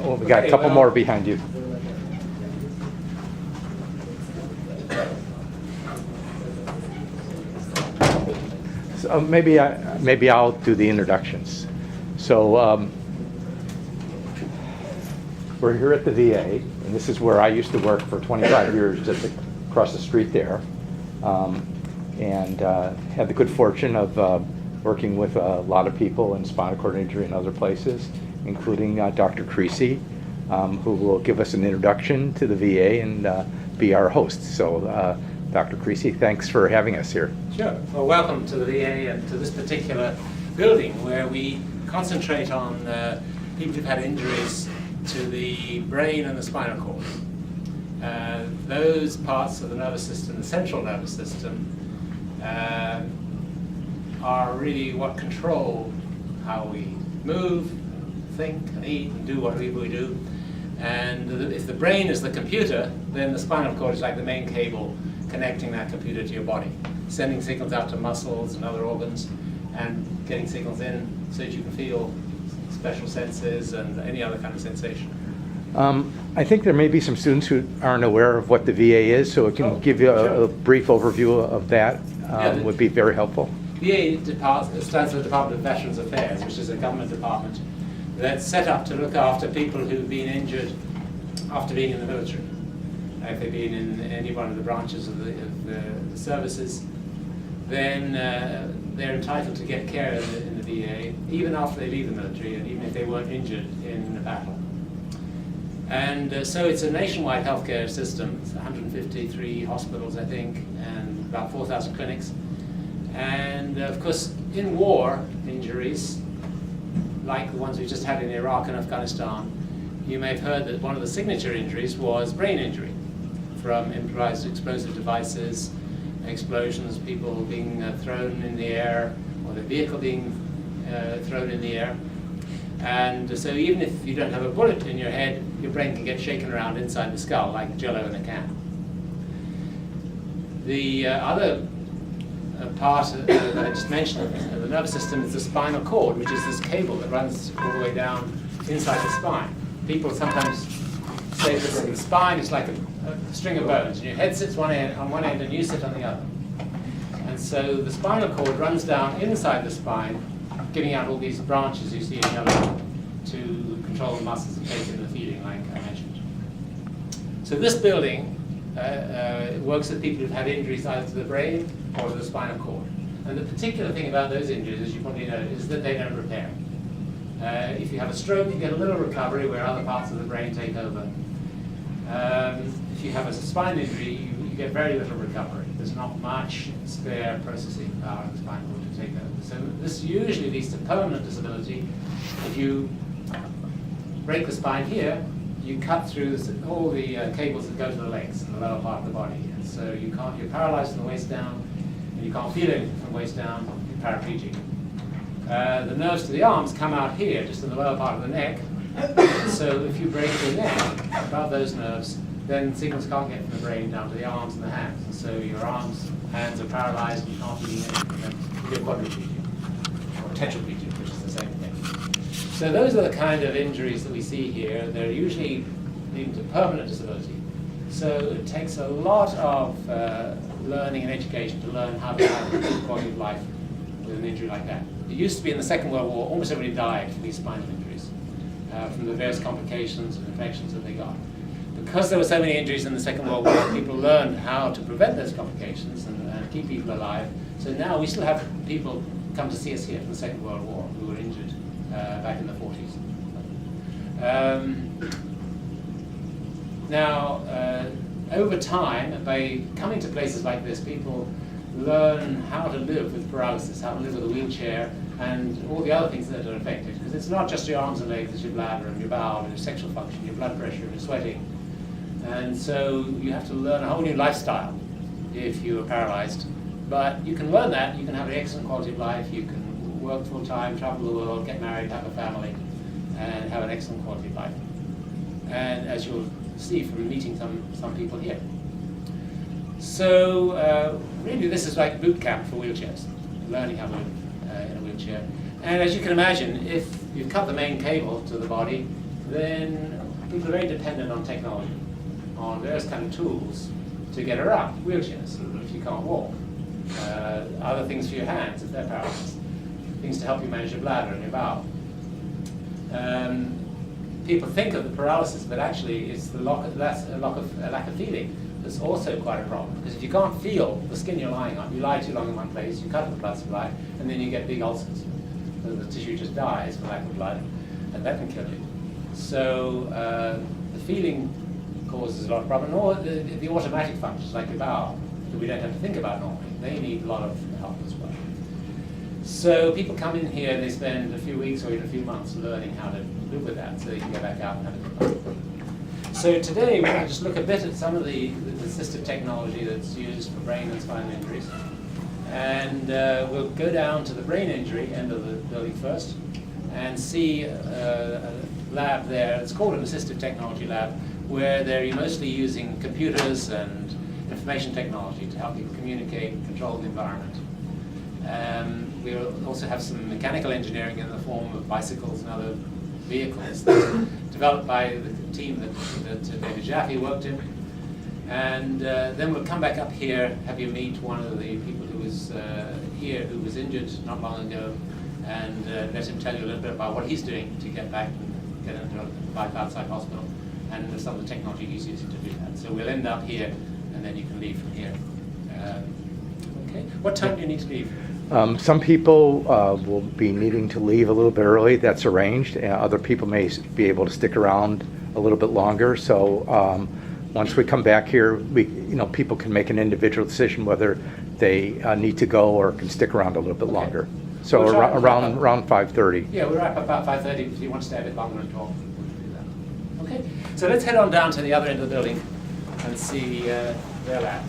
Oh, we got a couple more behind you. So maybe I'll do the introductions. So we're here at the VA, and this is where I used to work for 25 years, just across the street there, and had the good fortune of working with a lot of people in spinal cord injury and other places, including Dr. Creasy, who will give us an introduction to the VA and be our host. So, Dr. Creasy, thanks for having us here. Sure. Well, welcome to the VA and to this particular building where we concentrate on people who've had injuries to the brain and the spinal cord. Those parts of the nervous system, the central nervous system, are really what control how we move, think, and eat, and do whatever we do. And if the brain is the computer, then the spinal cord is like the main cable connecting that computer to your body, sending signals out to muscles and other organs, and getting signals in so that you can feel special senses and any other kind of sensation. I think there may be some students who aren't aware of what the VA is, so it can give you a brief overview of that. Would be very helpful. VA stands for the Department of Veterans Affairs, which is a government department that's set up to look after people who've been injured after being in the military. If they've been in any one of the branches of the services, then they're entitled to get care in the VA, even after they leave the military, and even if they weren't injured in a battle. And so it's a nationwide healthcare system. It's 153 hospitals, I think, and about 4,000 clinics. And of course, in war injuries, like the ones we just had in Iraq and Afghanistan, you may have heard that one of the signature injuries was brain injury from improvised explosive devices, explosions, people being thrown in the air, or the vehicle being thrown in the air. And so even if you don't have a bullet in your head, your brain can get shaken around inside the skull like jello in a can. The other part that I just mentioned of the nervous system is the spinal cord, which is this cable that runs all the way down inside the spine. People sometimes say that the spine is like a string of bones, and your head sits on one end and you sit on the other. And so the spinal cord runs down inside the spine, giving out all these branches you see in yellow to control the muscles and take in the feeling, like I mentioned. So this building works with people who've had injuries either to the brain or to the spinal cord. And the particular thing about those injuries, as you probably know, is that they don't repair. If you have a stroke, you get a little recovery where other parts of the brain take over. If you have a spine injury, you get very little recovery. There's not much spare processing power in the spinal cord to take over. So this usually leads to permanent disability. If you break the spine here, you cut through all the cables that go to the legs and the lower part of the body. And so you're paralyzed from the waist down, and you can't feel anything from the waist down, you're paraplegic. The nerves to the arms come out here, just in the lower part of the neck. So if you break the neck above those nerves, then signals can't get from the brain down to the arms and the hands. And so your arms, hands are paralyzed, and you can't do anything. You're quadriplegic, or tetraplegic, which is the same thing. So those are the kind of injuries that we see here. They're usually leading to permanent disability. So it takes a lot of learning and education to learn how to have a good quality of life with an injury like that. It used to be in the Second World War, almost everybody died from these spinal injuries, from the various complications and infections that they got. Because there were so many injuries in the Second World War, people learned how to prevent those complications and keep people alive. So now we still have people come to see us here from the Second World War who were injured back in the 40s. Now, over time, by coming to places like this, people learn how to live with paralysis, how to live with a wheelchair, and all the other things that are affected. Because it's not just your arms and legs, it's your bladder and your bowel and your sexual function, your blood pressure, your sweating. And so you have to learn a whole new lifestyle if you are paralyzed. But you can learn that, you can have an excellent quality of life, you can work full time, travel the world, get married, have a family, and have an excellent quality of life. And as you'll see from meeting some people here. So really this is like boot camp for wheelchairs, learning how to live in a wheelchair. And as you can imagine, if you've cut the main cable to the body, then people are very dependent on technology, on various kind of tools to get around, wheelchairs if you can't walk, other things for your hands if they're paralyzed, things to help you manage your bladder and your bowel. People think of the paralysis, but actually it's the lack of feeling that's also quite a problem. Because if you can't feel the skin you're lying on, you lie too long in one place, you cut the blood supply, and then you get big ulcers. So the tissue just dies for lack of blood, and that can kill you. So the feeling causes a lot of problem. Or the automatic functions like your bowel, that we don't have to think about normally, they need a lot of help as well. So people come in here and they spend a few weeks or even a few months learning how to live with that so they can go back out and have a good life. So today we're going to just look a bit at some of the assistive technology that's used for brain and spinal injuries. And we'll go down to the brain injury end of the building first and see a lab there. It's called an assistive technology lab, where they're mostly using computers and information technology to help people communicate and control the environment. We also have some mechanical engineering in the form of bicycles and other vehicles developed by the team that David Jaffe worked in. And then we'll come back up here, have you meet one of the people who was here, who was injured not long ago, and let him tell you a little bit about what he's doing to get back and get into a life outside hospital, and some of the technology he's using to do that. So we'll end up here, and then you can leave from here. Okay. What time do you need to leave? Some people will be needing to leave a little bit early. That's arranged. Other people may be able to stick around a little bit longer. So once we come back here, people can make an individual decision whether they need to go or can stick around a little bit longer. So We'll try- around 5:30. Yeah, we'll wrap up about 5:30. If you want to stay a bit longer and talk, we'll do that. Okay, so let's head on down to the other end of the building and see their lab.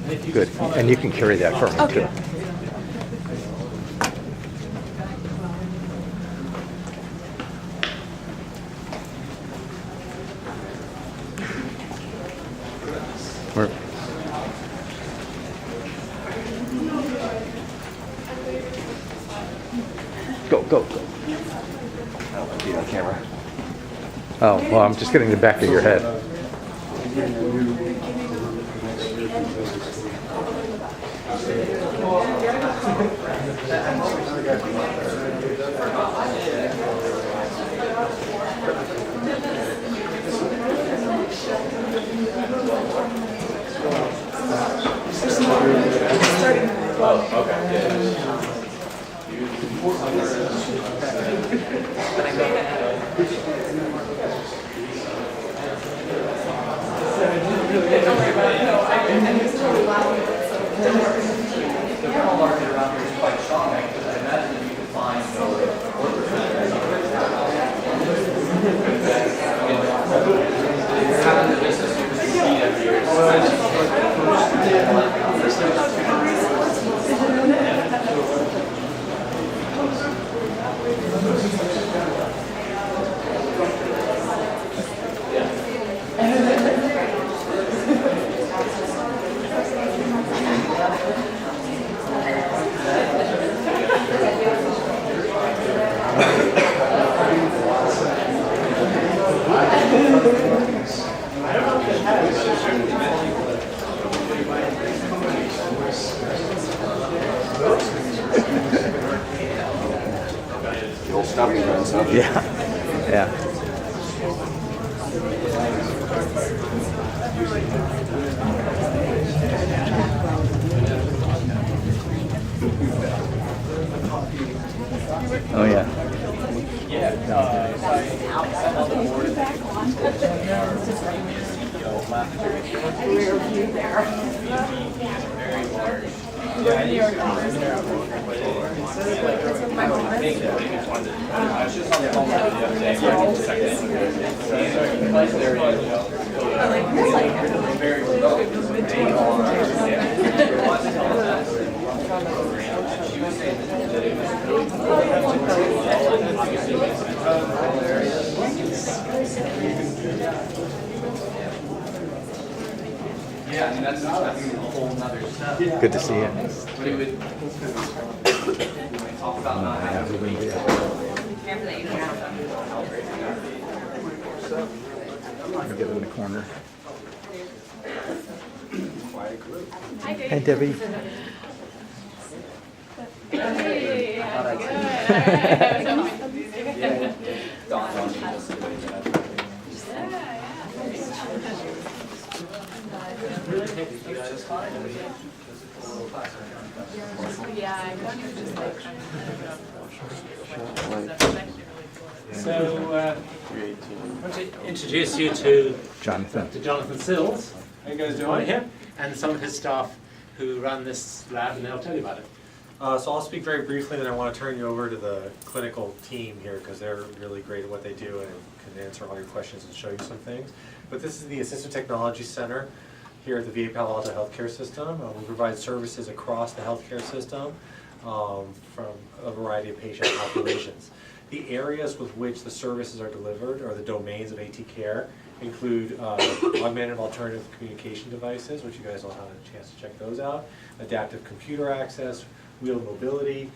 If you Good. just follow And you can carry that for me too. We're- Go. Be on camera. Oh, well, I'm just getting the back of your head. You'll stop me, man. Stop. Yeah. Oh yeah. Yeah, I mean, that's a whole nother step. Good to see you. We would talk about not having to wait. corner. Quiet group. Hi, Debbie. Dawned on me just the way that So, I want to introduce you to Jonathan. Dr. Jonathan Sills. How you guys doing? Here, and some of his staff who run this lab, and they'll tell you about it. So I'll speak very briefly, then I want to turn you over to the clinical team here because they're really great at what they do and can answer all your questions and show you some things. But this is the Assistive Technology Center here at the VA Palo Alto Healthcare System. We provide services across the healthcare system from a variety of patient populations. The areas with which the services are delivered, or the domains of AT Care, include augmented alternative communication devices, which you guys will have a chance to check those out, adaptive computer access, wheeled mobility,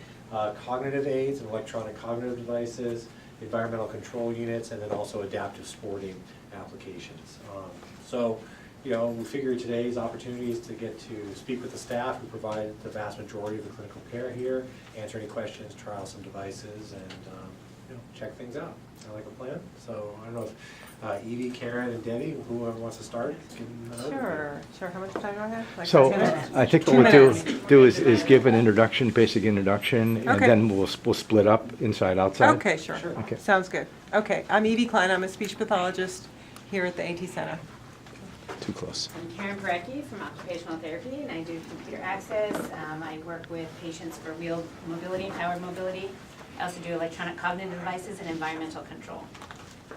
cognitive aids and electronic cognitive devices, environmental control units, and then also adaptive sporting applications. So, you know, we figure today's opportunity is to get to speak with the staff who provide the vast majority of the clinical care here, answer any questions, trial some devices, and you know, check things out. Sound like a plan? So I don't know if Evie, Karen, and Debbie, whoever wants to start. Sure. How much time do I have? Like So 2 minutes? I think 2 what we'll minutes. do is give an introduction, basic introduction, and Okay. then we'll split up inside, outside. Okay, sure. Okay. Sounds good. Okay, I'm Evie Klein. I'm a speech pathologist here at the AT Center. Too close. I'm Karen Parecki from Occupational Therapy, and I do computer access. I work with patients for wheeled mobility and powered mobility. I also do electronic cognitive devices and environmental control.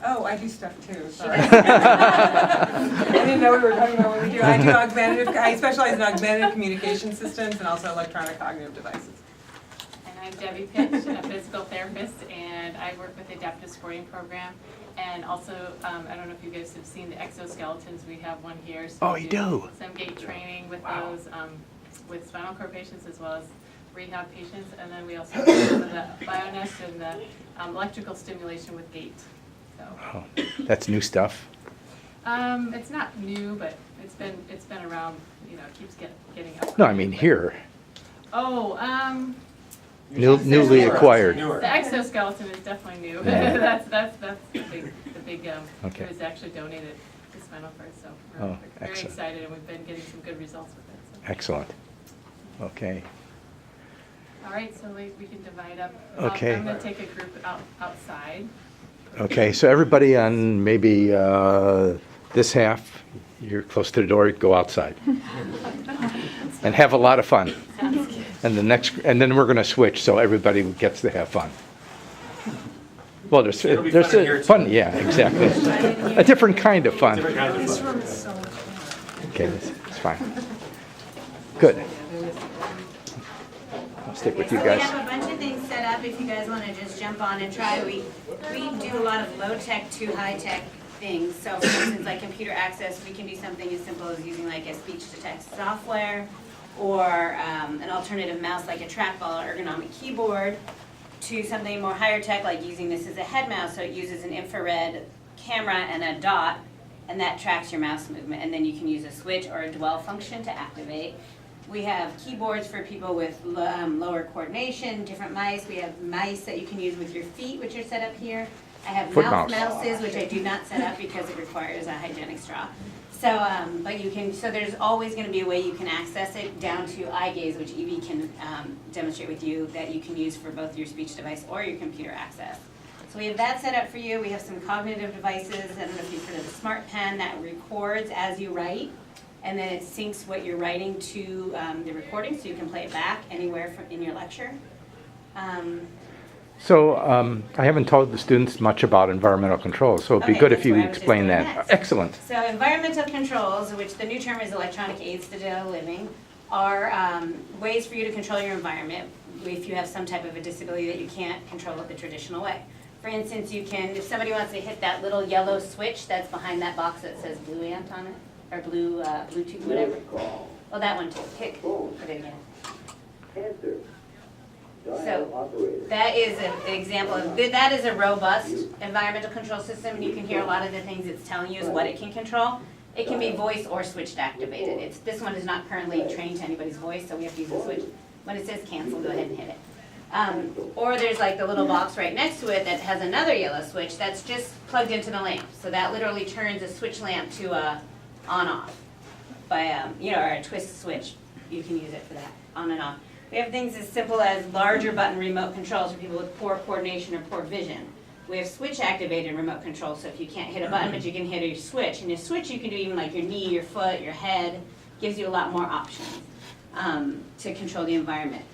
Oh, I do stuff too, sorry. I didn't know we were talking about what we do. I specialize in augmented communication systems and also electronic cognitive devices. And I'm Debbie Pitch, a physical therapist, and I work with the Adaptive Sporting Program. And also, I don't know if you guys have seen the exoskeletons, we have one here. So Oh, we you do? Some gait training with those, with spinal cord patients as well as rehab patients. And then we also do some of the BioNest and the electrical stimulation with gait. So, Oh, that's new stuff. it's not new, but it's been around, you know, it keeps getting up. No, I mean here, Oh, newly acquired. Newer. the exoskeleton is definitely new. Yeah. That's the big, Okay. it was actually donated to Spinal Cord, so Oh, we're very excellent. excited, and we've been getting some good results with it. So. Excellent. Okay. All right, so we can divide up. Okay. I'm gonna take a group outside. Okay, so everybody on maybe this half, you're close to the door, go outside. And have a lot of fun. And then we're gonna switch, so everybody gets to have fun. Well, there's It'll be fun in here, too. fun, yeah, exactly. A different kind of fun. Different kinds of fun. Okay, it's fine. Good. I'll stick with you So guys. we have a bunch of things set up if you guys want to just jump on and try. We do a lot of low-tech to high-tech things. So for instance, like computer access, we can do something as simple as using like a speech-to-text software or an alternative mouse like a trackball or ergonomic keyboard, to something more higher tech like using this as a head mouse. So it uses an infrared camera and a dot, and that tracks your mouse movement. And then you can use a switch or a dwell function to activate. We have keyboards for people with lower coordination, different mice. We have mice that you can use with your feet, which are set up here. I have Foot mouth mouse. mouses, which I do not set up because it requires a hygienic straw. So, but you can, so there's always gonna be a way you can access it down to eye gaze, which Evie can demonstrate with you, that you can use for both your speech device or your computer access. So we have that set up for you. We have some cognitive devices. I don't know if you've heard of the Smart Pen that records as you write, and then it syncs what you're writing to the recording, so you can play it back anywhere in your lecture. So I haven't told the students much about environmental controls, so it'd be Okay, good if that's you where I was just explain going that. next. Excellent. So environmental controls, which the new term is electronic aids to daily living, are ways for you to control your environment if you have some type of a disability that you can't control it the traditional way. For instance, you can, if somebody wants to hit that little yellow switch that's behind that box that says Blue Ant on it, or Blue, Bluetooth, whatever. Well, that one too. Put it again. So that is an example of, that is a robust environmental control system, and you can hear a lot of the things it's telling you is what it can control. It can be voice or switched activated. This one is not currently trained to anybody's voice, so we have to use the switch. When it says cancel, go ahead and hit it. Or there's like the little box right next to it that has another yellow switch that's just plugged into the lamp. So that literally turns a switch lamp to a on-off by, or a twist switch. You can use it for that, on and off. We have things as simple as larger button remote controls for people with poor coordination or poor vision. We have switch activated remote control, so if you can't hit a button, but you can hit a switch. And your switch you can do even like your knee, your foot, your head, gives you a lot more options to control the environment.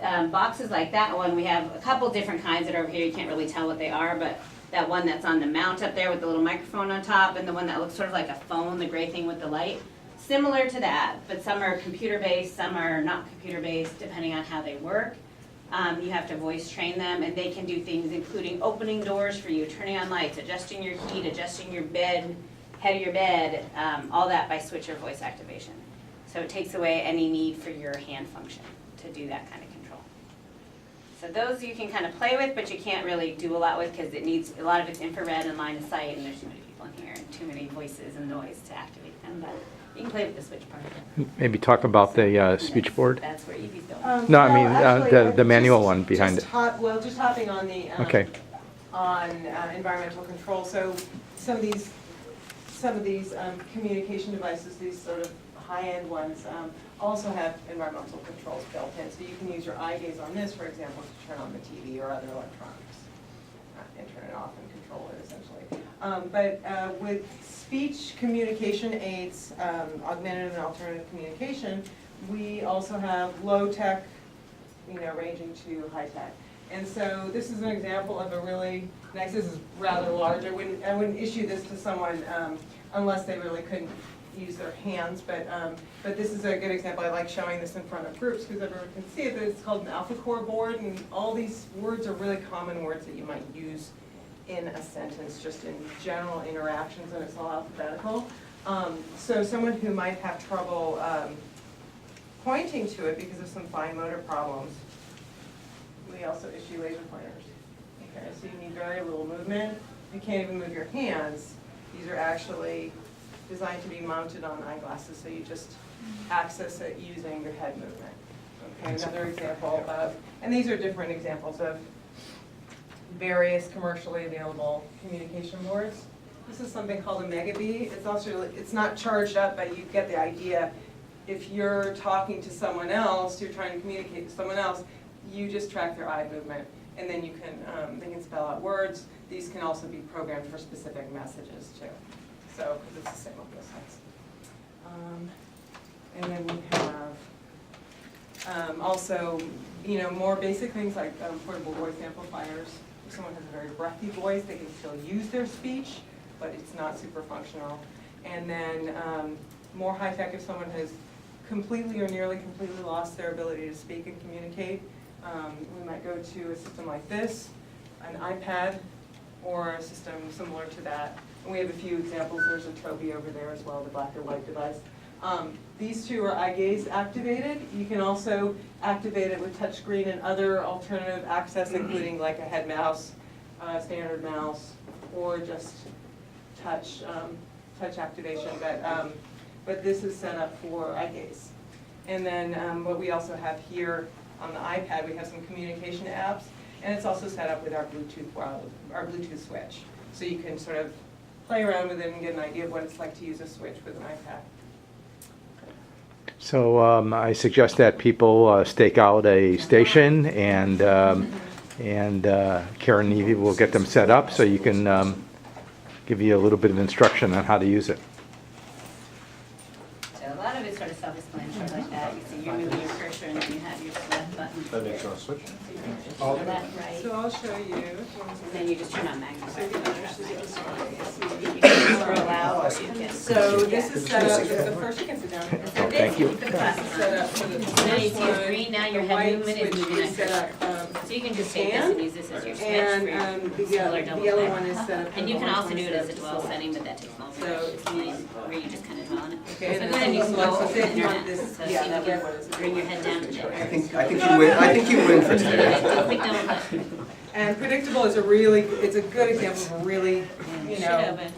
Boxes like that one, we have a couple different kinds that are over here. You can't really tell what they are, but that one that's on the mount up there with the little microphone on top, and the one that looks sort of like a phone, the gray thing with the light. Similar to that, but some are computer-based, some are not computer-based, depending on how they work. You have to voice train them, and they can do things including opening doors for you, turning on lights, adjusting your heat, adjusting your bed, head of your bed, all that by switch or voice activation. So it takes away any need for your hand function to do that kind of control. So those you can kind of play with, but you can't really do a lot with because it needs, a lot of it's infrared and line of sight, and there's too many people in here and too many voices and noise to activate them. But you can play with the switch part of it. Maybe talk about the speech board. That's where Evie's going. No, I mean, actually, the manual just- one behind just it. Just hopping on the, Okay. on environmental control. So some of these communication devices, these sort of high-end ones, also have environmental controls built in. So you can use your eye gaze on this, for example, to turn on the TV or other electronics and turn it off and control it essentially. But with speech communication aids, augmented and alternative communication, we also have low-tech, ranging to high-tech. And so this is an example of a really nice, this is rather large. I wouldn't issue this to someone unless they really couldn't use their hands, but this is a good example. I like showing this in front of groups because everyone can see it, but it's called an AlphaCore board, and all these words are really common words that you might use in a sentence, just in general interactions, and it's all alphabetical. So someone who might have trouble pointing to it because of some fine motor problems, we also issue laser pointers. Okay, so you need very little movement. You can't even move your hands. These are actually designed to be mounted on eyeglasses, so you just access it using your head movement. Okay, another example of, and these are different examples of various commercially available communication boards. This is something called a Megabee. It's also, it's not charged up, but you get the idea. If you're talking to someone else, you're trying to communicate to someone else, you just track their eye movement, and then you can, they can spell out words. These can also be programmed for specific messages too. So, because it's the same on both sides. And then we have also, more basic things like portable voice amplifiers. If someone has a very breathy voice, they can still use their speech, but it's not super functional. And then more high-tech if someone has completely or nearly completely lost their ability to speak and communicate. We might go to a system like this, an iPad, or a system similar to that. And we have a few examples. There's a Tobii over there as well, the black or white device. These two are eye gaze activated. You can also activate it with touchscreen and other alternative access, including like a head mouse, standard mouse, or just touch activation. But this is set up for eye gaze. And then what we also have here on the iPad, we have some communication apps, and it's also set up with our Bluetooth switch. So you can sort of play around with it and get an idea of what it's like to use a switch with an iPad. So I suggest that people stake out a station, and Karen and Evie will get them set up so you can give you a little bit of instruction on how to use it. So a lot of it's sort of self-explanatory like that. You see, you're moving your cursor and then you have your select button. That makes you want to switch? So that right, So I'll show you. and then you just turn on magnifying So glass. You can scroll out or you can. So this is set up, the first, you can sit down. Thank you. Put the glasses Set on. up for the Now you first see your one. green, now your The head white movement is switch moving is that set cursor. up So you can just take this and use this as your switch for And your single or the double yellow click. one is set up. And you can the also one do it set as a up to dwell full. setting, but that takes longer. So- It's nice where you just kind of dwell on it. Okay, So and go then ahead and use so the let's whole say if you want internet, this, so yeah, see that if red you one is. can bring your head down to there. I think you win. I think you win for today. Do a quick double click. And predictable is it's a good example of a really, you Should know, open.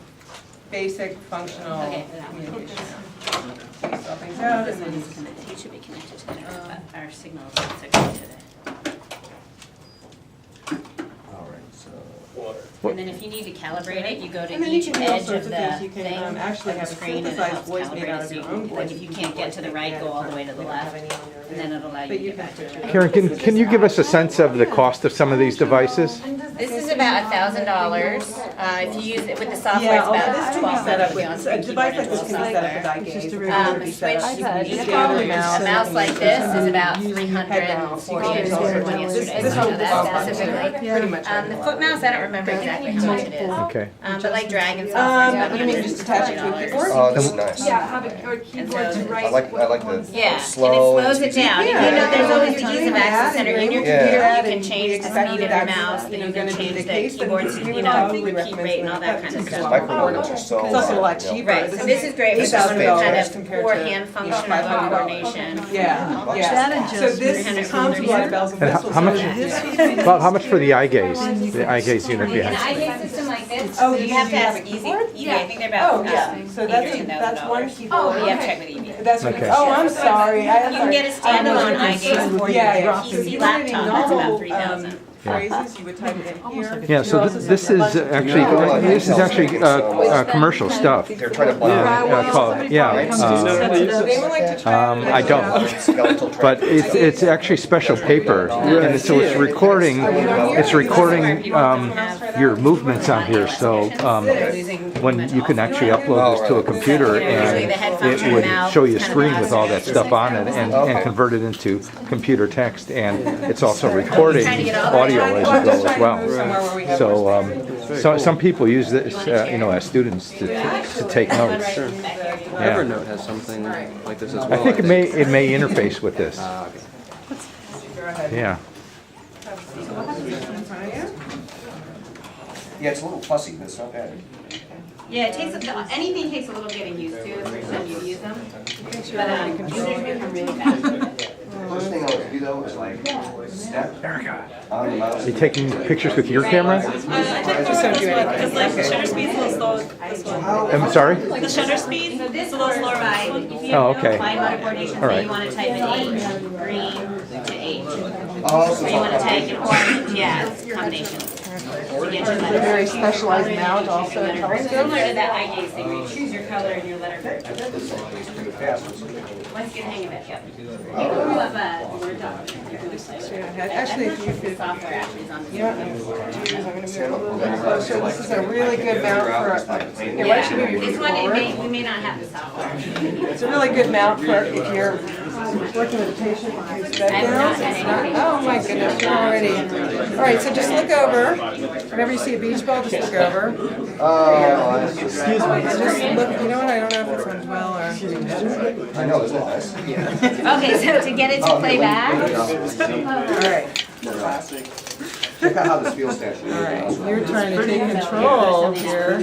basic functional Okay, that one. communication. So you swap things out This and one then. is connected, it should be connected to the internet, but our signal is not so good today. All right, so. And then if you need to calibrate it, you go to And then you each can do all edge sorts of of things. You the can, thing, actually of the have a screen, and it synthesized helps voice made calibrate out it. of So your you own can, voice. like, if you can't get to the right, go all the way to the We don't have left, any on there. and then it'll allow you But to you get can back to switch it. it. Karen, can you give us a sense of the cost of some of these devices? This is about $1,000. If you use it with the software, Yeah, it's although about this can be 12 set up $12 with, a device like this can be set up with eye gaze. It A can be set switch, up. you You can can a mouse like this is about Use your head mount. $340. I ordered one yesterday, This so I know will that pop up. specifically. Pretty much. The foot mouse, I don't remember exactly how much it is. Okay. But like Dragon software is about You mean just attach it to a $120. keyboard? Oh, this is nice. have a keyboard to I like the Yeah, and it slow. slows it down. Yeah. You know, there's always the Yeah. ease of access center in your Yeah. computer. Yeah. You can change the Exactly speed of your that's, mouse, you then know, you can gonna be change the the case, then keyboard, we you would know, probably key recommend rate and all that that kind of because stuff. My coordinates are so. It's also a lot you know. cheaper. Right, so this is great This for is someone who kind fixed. of Compared poor to, hand you function know, or $500. coordination. Yeah, Bucks. yeah. So this 330 comes with a lot of bells and And whistles. how much, Yeah. Bob, how much for the eye gaze, the eye gaze unit An behind? eye gaze system like this, Oh, you have to you have have a easy, keyboard? easy, I think they're Oh, about, yeah, so that's, $8,000 or that's one $10,000. keyboard. You have to check with EV. That's what, Okay. oh, I'm sorry. You can get a standalone eye gaze for your Yeah, PC so if you want any laptop, that's about novel, $3,000. phrases, you would type it in here. Yeah, so this is actually commercial stuff. They're trying to buy. They would like to try. I don't. Skeletal But it's actually special paper, and so it's recording your movements on here. So when you can actually upload this to a computer, and it would show you a screen with all that stuff on it, and convert it into computer text, and it's also recording audio as you go as well. So some people use this, as students to take notes. Yeah. Evernote has something like this as well. I think it may interface with this. Go ahead. Yeah. Yeah, it's a little fussy, but it's not bad. Yeah, it takes, anything takes a little getting used to the first time you use them. But users become really fast with it. First thing I like to do though is like step on the mouse. Are you taking pictures with your camera? Just don't do anything. Because like the shutter speed's a little slow. This one. I'm sorry? The shutter speed So this is a little works slower. by, if you Oh, have okay. fine motor coordination, All say right. you want to type an H, green to H. Oh, so Or you want to type an orange, yeah, it's combination. To get your A letter. very specialized mount also in telescopes. Similar to that eye gaze thing, where you choose your color and your letter group. pretty fast. Once you get the hang of it, yep. You can pull up a Word document. You can just like- Actually, if you The could, software actually is on the. you know, I'm gonna move a little bit closer. This is a really good mount for, here, why don't you move your feet This one, forward? we may not have the software. It's a really good mount for if you're working with a patient who's bed I have bound. not had It's not, any oh my goodness, you're already. All right, so just look over. Whenever you see a beach ball, just look over. Oh, Excuse me. Just look, you know what, I don't know if it's on well or. I know, isn't it nice? Okay, so to get it to play back, All right, Check out how this feels actually. all right, you're trying to take control here.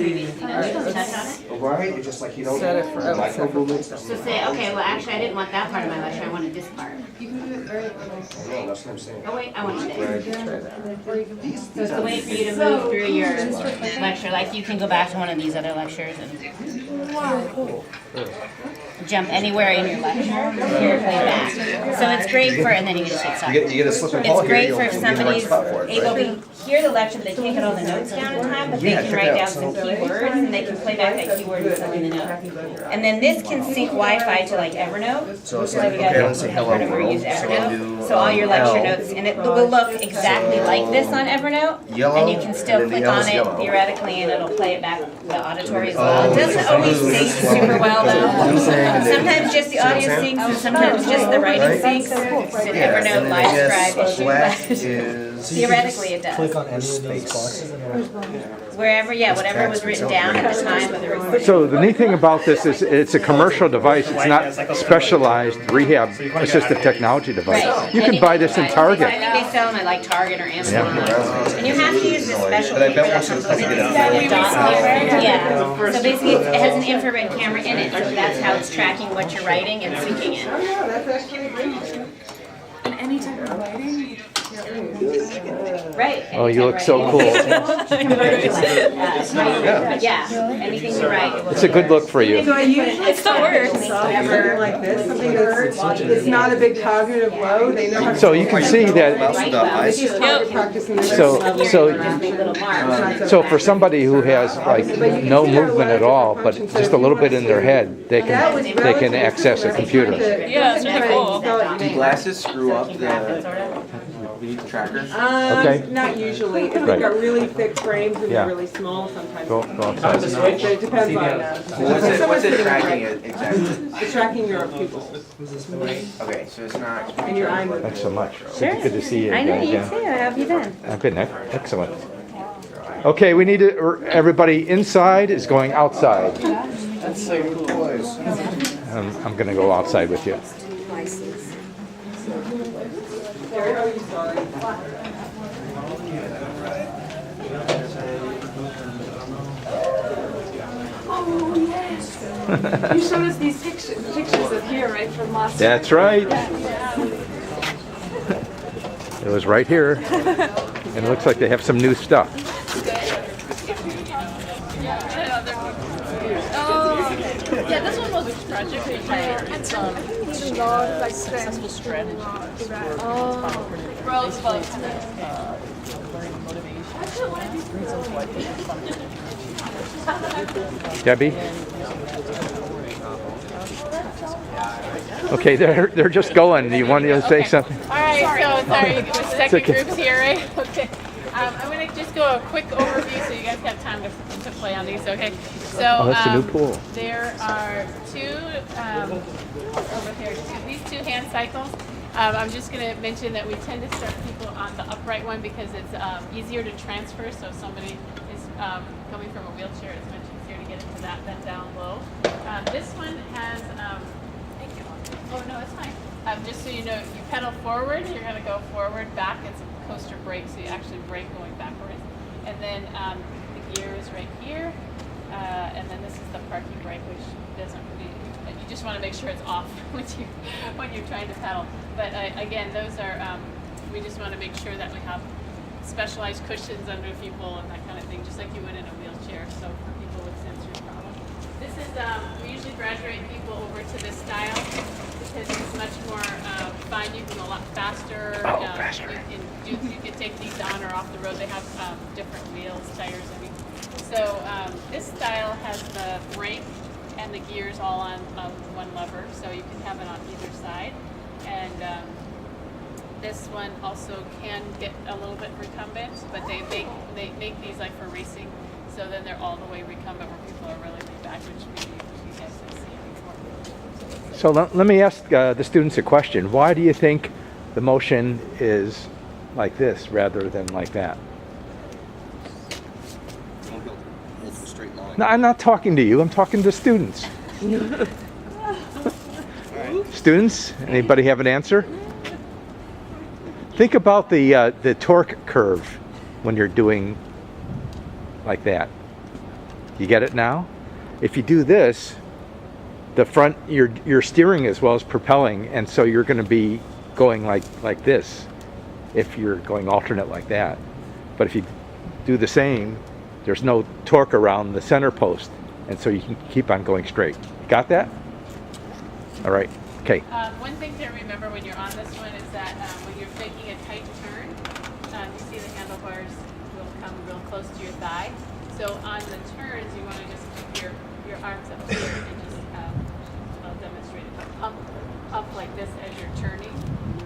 All right, touch let's on it. Right, it's just like you don't. set it for, oh, Micro movements. So say, okay, well, actually, I didn't want that part of my lecture, I wanted this part. No, that's what I'm saying. Oh, wait, I want this. These So it's a way for you to move through your lecture, like you can go back to one of these other lectures and jump anywhere in your lecture, here, play back. So it's great for, and then you can just hit stop. You get a slip and fall It's here, great you'll for be if in the right somebody's spot for it, able right? to hear the lecture, but they can't get all the notes down in time, but they Yeah, can check it write out. down some keywords and they can play back that keyword and fill in the note. And then this can sync Wi-Fi to like Evernote. So it's So like, you guys okay, let's say have hello heard of or use world. So I'll Evernote. do, So all your lecture L. notes, and it will look exactly like this on Evernote. Yellow, And you can still and then click the L on is it yellow. theoretically and it'll play it back the auditory as well. Oh, It doesn't always sync super well though. Sometimes just the audio syncs and sometimes just the writing syncs. It's an Yeah, Evernote and then I live guess scribe issue. black but- is Theoretically, it does. Click on any of these boxes and Wherever, yeah, whatever was written down at the time of the recording. So the neat thing about this is it's a commercial device. It's not specialized rehab assistive technology device. Right. You can buy this in Target. I think they sell them at like Target or Amazon. And you have to use this special But I paper bet that once comes it's with like the dot paper. Yeah. So basically, it has an infrared camera in it, so that's how it's tracking what you're writing and syncing it. Oh, yeah, that's actually a great thing. Any type of lighting? Right. Oh, you look so cool. Yeah, anything you write. It's a good look for you. So I usually It still works. something like this, something that's not a big cognitive load. They know how to. So you can see that. It's just target practice in the So Little marks. so for somebody who has like no movement at all, but just a little bit in their head, they can access a computer. Yeah, it's really cool. Do glasses screw up the tracker? Okay. Not usually. If Right. they've got really thick frames and Yeah. they're really small, sometimes. Go outside. But it depends on. What's it tracking it exactly? It's tracking your pupils Okay, so it's not. and your eye movement. Thanks so much. Sure. Good to see you I know, again. you too. How have you been? I've been excellent. Okay, we need to, everybody inside is going outside. I'm gonna go outside with you. You showed us these pictures of here, right, from last year? That's right. It was right here. And it looks like they have some new stuff. Yeah, this one was a project we hired. It's successful strategy. Rosebud. Debbie? Okay, they're just going. Do you want to say something? All right, so sorry, the second okay. group's here, right? Okay. I'm going to just go a quick overview so you guys have time to play on these, okay? So Oh, that's a new pool. there are two, over here, these two hand cycles. I'm just going to mention that we tend to start people on the upright one because it's easier to transfer. So if somebody is coming from a wheelchair, it's much easier to get into that than down low. This one has, thank you. Oh, no, it's fine. Just so you know, you pedal forward, you're going to go forward, back. It's a coaster brake, so you actually brake going backwards. And then the gear is right here. And then this is the parking brake, which doesn't really, you just want to make sure it's off when you're trying to pedal. But again, those are, we just want to make sure that we have specialized cushions under people and that kind of thing, just like you would in a wheelchair, so for people with sensory problems. This is, we usually graduate people over to this style because it's much more fine, you can a lot faster. Faster. You can take these on or off the road, they have different wheels, tires, I mean. So this style has the brake and the gears all on one lever, so you can have it on either side. And this one also can get a little bit recumbent, but they make these like for racing, so then they're all the way recumbent where people are really lean back, which you guys have seen before. So let me ask the students a question. Why do you think the motion is like this rather than like that? Straight line. No, I'm not talking to you. I'm talking to students. Students, anybody have an answer? Think about the torque curve when you're doing like that. You get it now? If you do this, the front, you're steering as well as propelling, and so you're going to be going like this if you're going alternate like that. But if you do the same, there's no torque around the center post, and so you can keep on going straight. Got that? All right. Okay. One thing to remember when you're on this one is that when you're making a tight turn, you see the handlebars will come real close to your thigh. So on the turns, you want to just keep your arms up here and just, I'll demonstrate it, up like this as you're turning.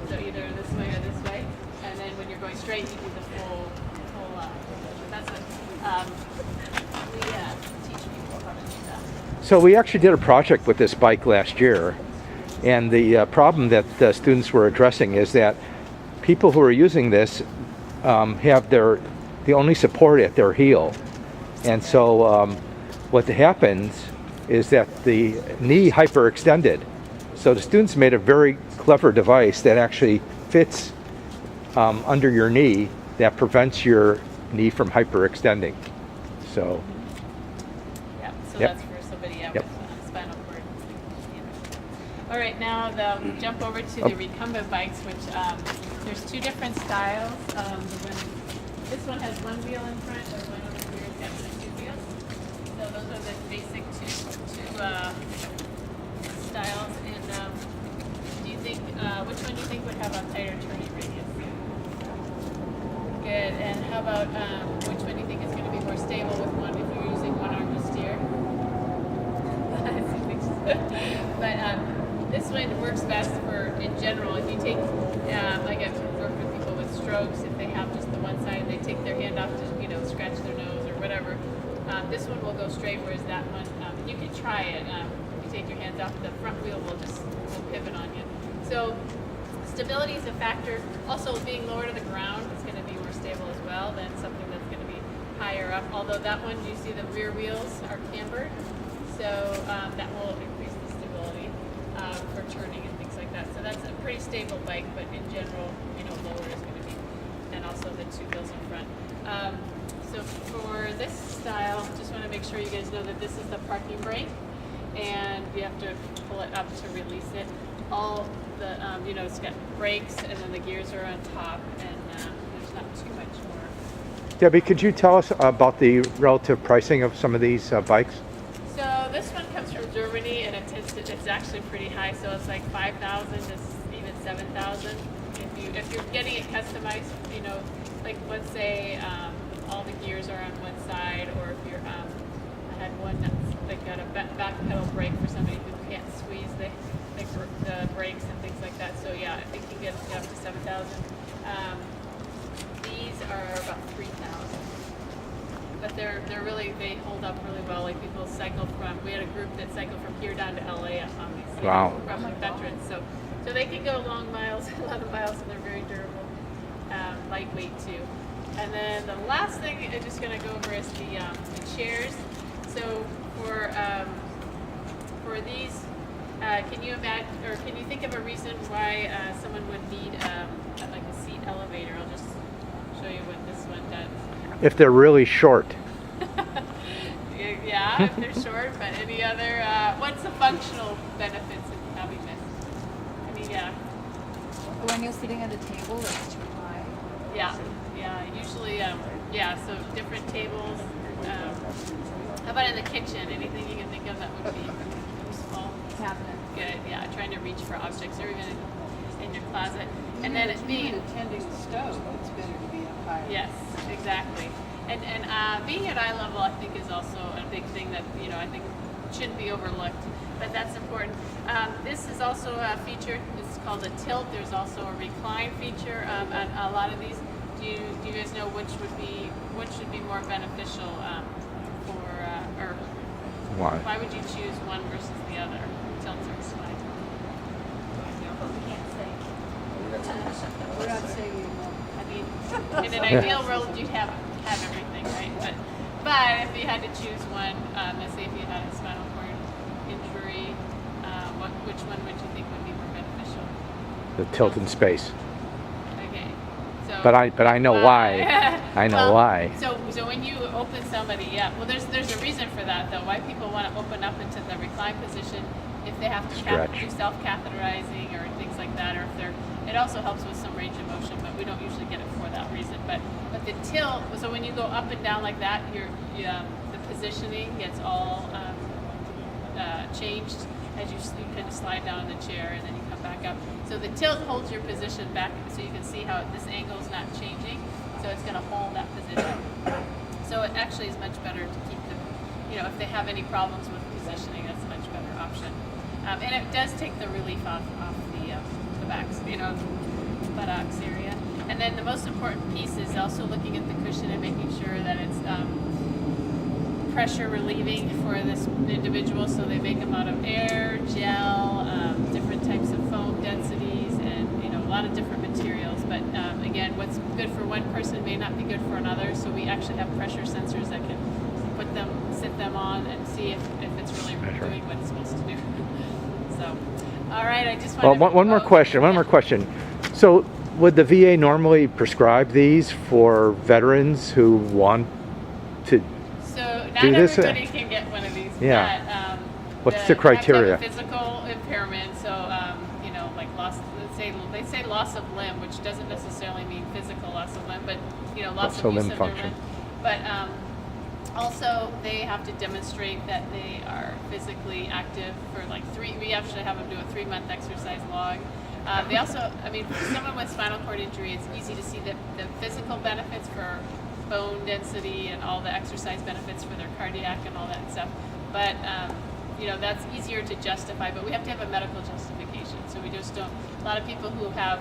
So either this way or this way. And then when you're going straight, you do the full that's what we teach people how to do that. So we actually did a project with this bike last year, and the problem that the students were addressing is that people who are using this have the only support at their heel. And so what happens is that the knee hyperextended. So the students made a very clever device that actually fits under your knee that prevents your knee from hyperextending. So, Yeah, so Yep. that's for somebody Yep. with spinal cord. Yeah. All right, now jump over to Oh. the recumbent bikes, which there's two different styles. This one has one wheel in front, and one over here has got the two wheels. So those are the basic two styles. And do you think which one do you think would have a tighter turning radius? Good. And how about which one do you think is going to be more stable with one if you're using one arm to steer? But this one works best for, in general, if you take, like I've worked with people with strokes, if they have just the one side and they take their hand off to, scratch their nose or whatever, this one will go straight, whereas that one, you can try it. If you take your hands off, the front wheel will pivot on you. So stability is a factor. Also, being lower to the ground is going to be more stable as well than something that's going to be higher up. Although that one, you see the rear wheels are cambered, so that will increase the stability for turning and things like that. So that's a pretty stable bike, but in general, lower is going to be, and also the two wheels in front. So for this style, just want to make sure you guys know that this is the parking brake, and you have to pull it up to release it. All the, it's got brakes, and then the gears are on top, and there's not too much more. Debbie, could you tell us about the relative pricing of some of these bikes? So this one comes from Germany, and it's actually pretty high. So it's like 5,000 to even 7,000. If you're getting it customized, like let's say all the gears are on one side, or if you're I had one that's like got a back pedal brake for somebody who can't squeeze the brakes and things like that. So yeah, I think you get up to 7,000. These are about 3,000. But they hold up really well. Like people cycle we had a group that cycled from here down to LA on these. Wow. Roughly veterans. So they can go long miles, a lot of miles, and they're very durable, lightweight too. And then the last thing I'm just going to go over is the chairs. So for these, can you think of a reason why someone would need like a seat elevator? I'll just show you what this one does. If they're really short. Yeah, if they're short, but any other, what's the functional benefits of having this? Yeah. When you're sitting at a table, it's too high. Yeah, usually, so different tables. How about in the kitchen? Anything you can think of that would be useful? Cabinet. Good, yeah, trying to reach for objects, or even in your closet. And then it being attending the stove, it's better to be up higher. Yes, exactly. And being at eye level, I think, is also a big thing that, I think shouldn't be overlooked, but that's important. This is also a feature, it's called a tilt. There's also a recline feature on a lot of these. Do you guys know which should be more beneficial or Why? why would you choose one versus the other? Tilt or recline? We're not saying you know. I mean, in an ideal world, you'd have everything, right? But if you had to choose one, let's say if you had a spinal cord injury, which one would you think would be more beneficial? The tilt in space. Okay. So. But I know why. I know why. So when you open somebody, well, there's a reason for that though. Why people want to open up into the recline position if they have to do self-catheterizing or things like that, or if it also helps with some range of motion, but we don't usually get it for that reason. But the tilt, so when you go up and down like that, the positioning gets all changed as you kind of slide down in the chair and then you come back up. So the tilt holds your position back, so you can see how this angle is not changing. So it's going to hold that position. So it actually is much better to keep them, if they have any problems with positioning, that's a much better option. And it does take the relief off the backs, buttocks area. And then the most important piece is also looking at the cushion and making sure that it's pressure relieving for this individual. So they make them out of air, gel, different types of foam densities, and a lot of different materials. But again, what's good for one person may not be good for another. So we actually have pressure sensors that can sit them on and see if it's really doing what it's supposed to do. So, all right, I just Well, want one more question. One more question. So, would the VA normally prescribe these for veterans who want to? So not do this? everybody can get one of these. Yeah. But, What's the you have to have a criteria? physical impairment. So you know, like they say loss of limb, which doesn't necessarily mean physical loss of limb, but you know, loss So of use limb of their function. limb. But also, they have to demonstrate that they are physically active for like we actually have them do a 3-month exercise log. They also, I mean, for someone with spinal cord injury, it's easy to see the physical benefits for bone density and all the exercise benefits for their cardiac and all that stuff. But, you know, that's easier to justify, but we have to have a medical justification. So we just don't, a lot of people who have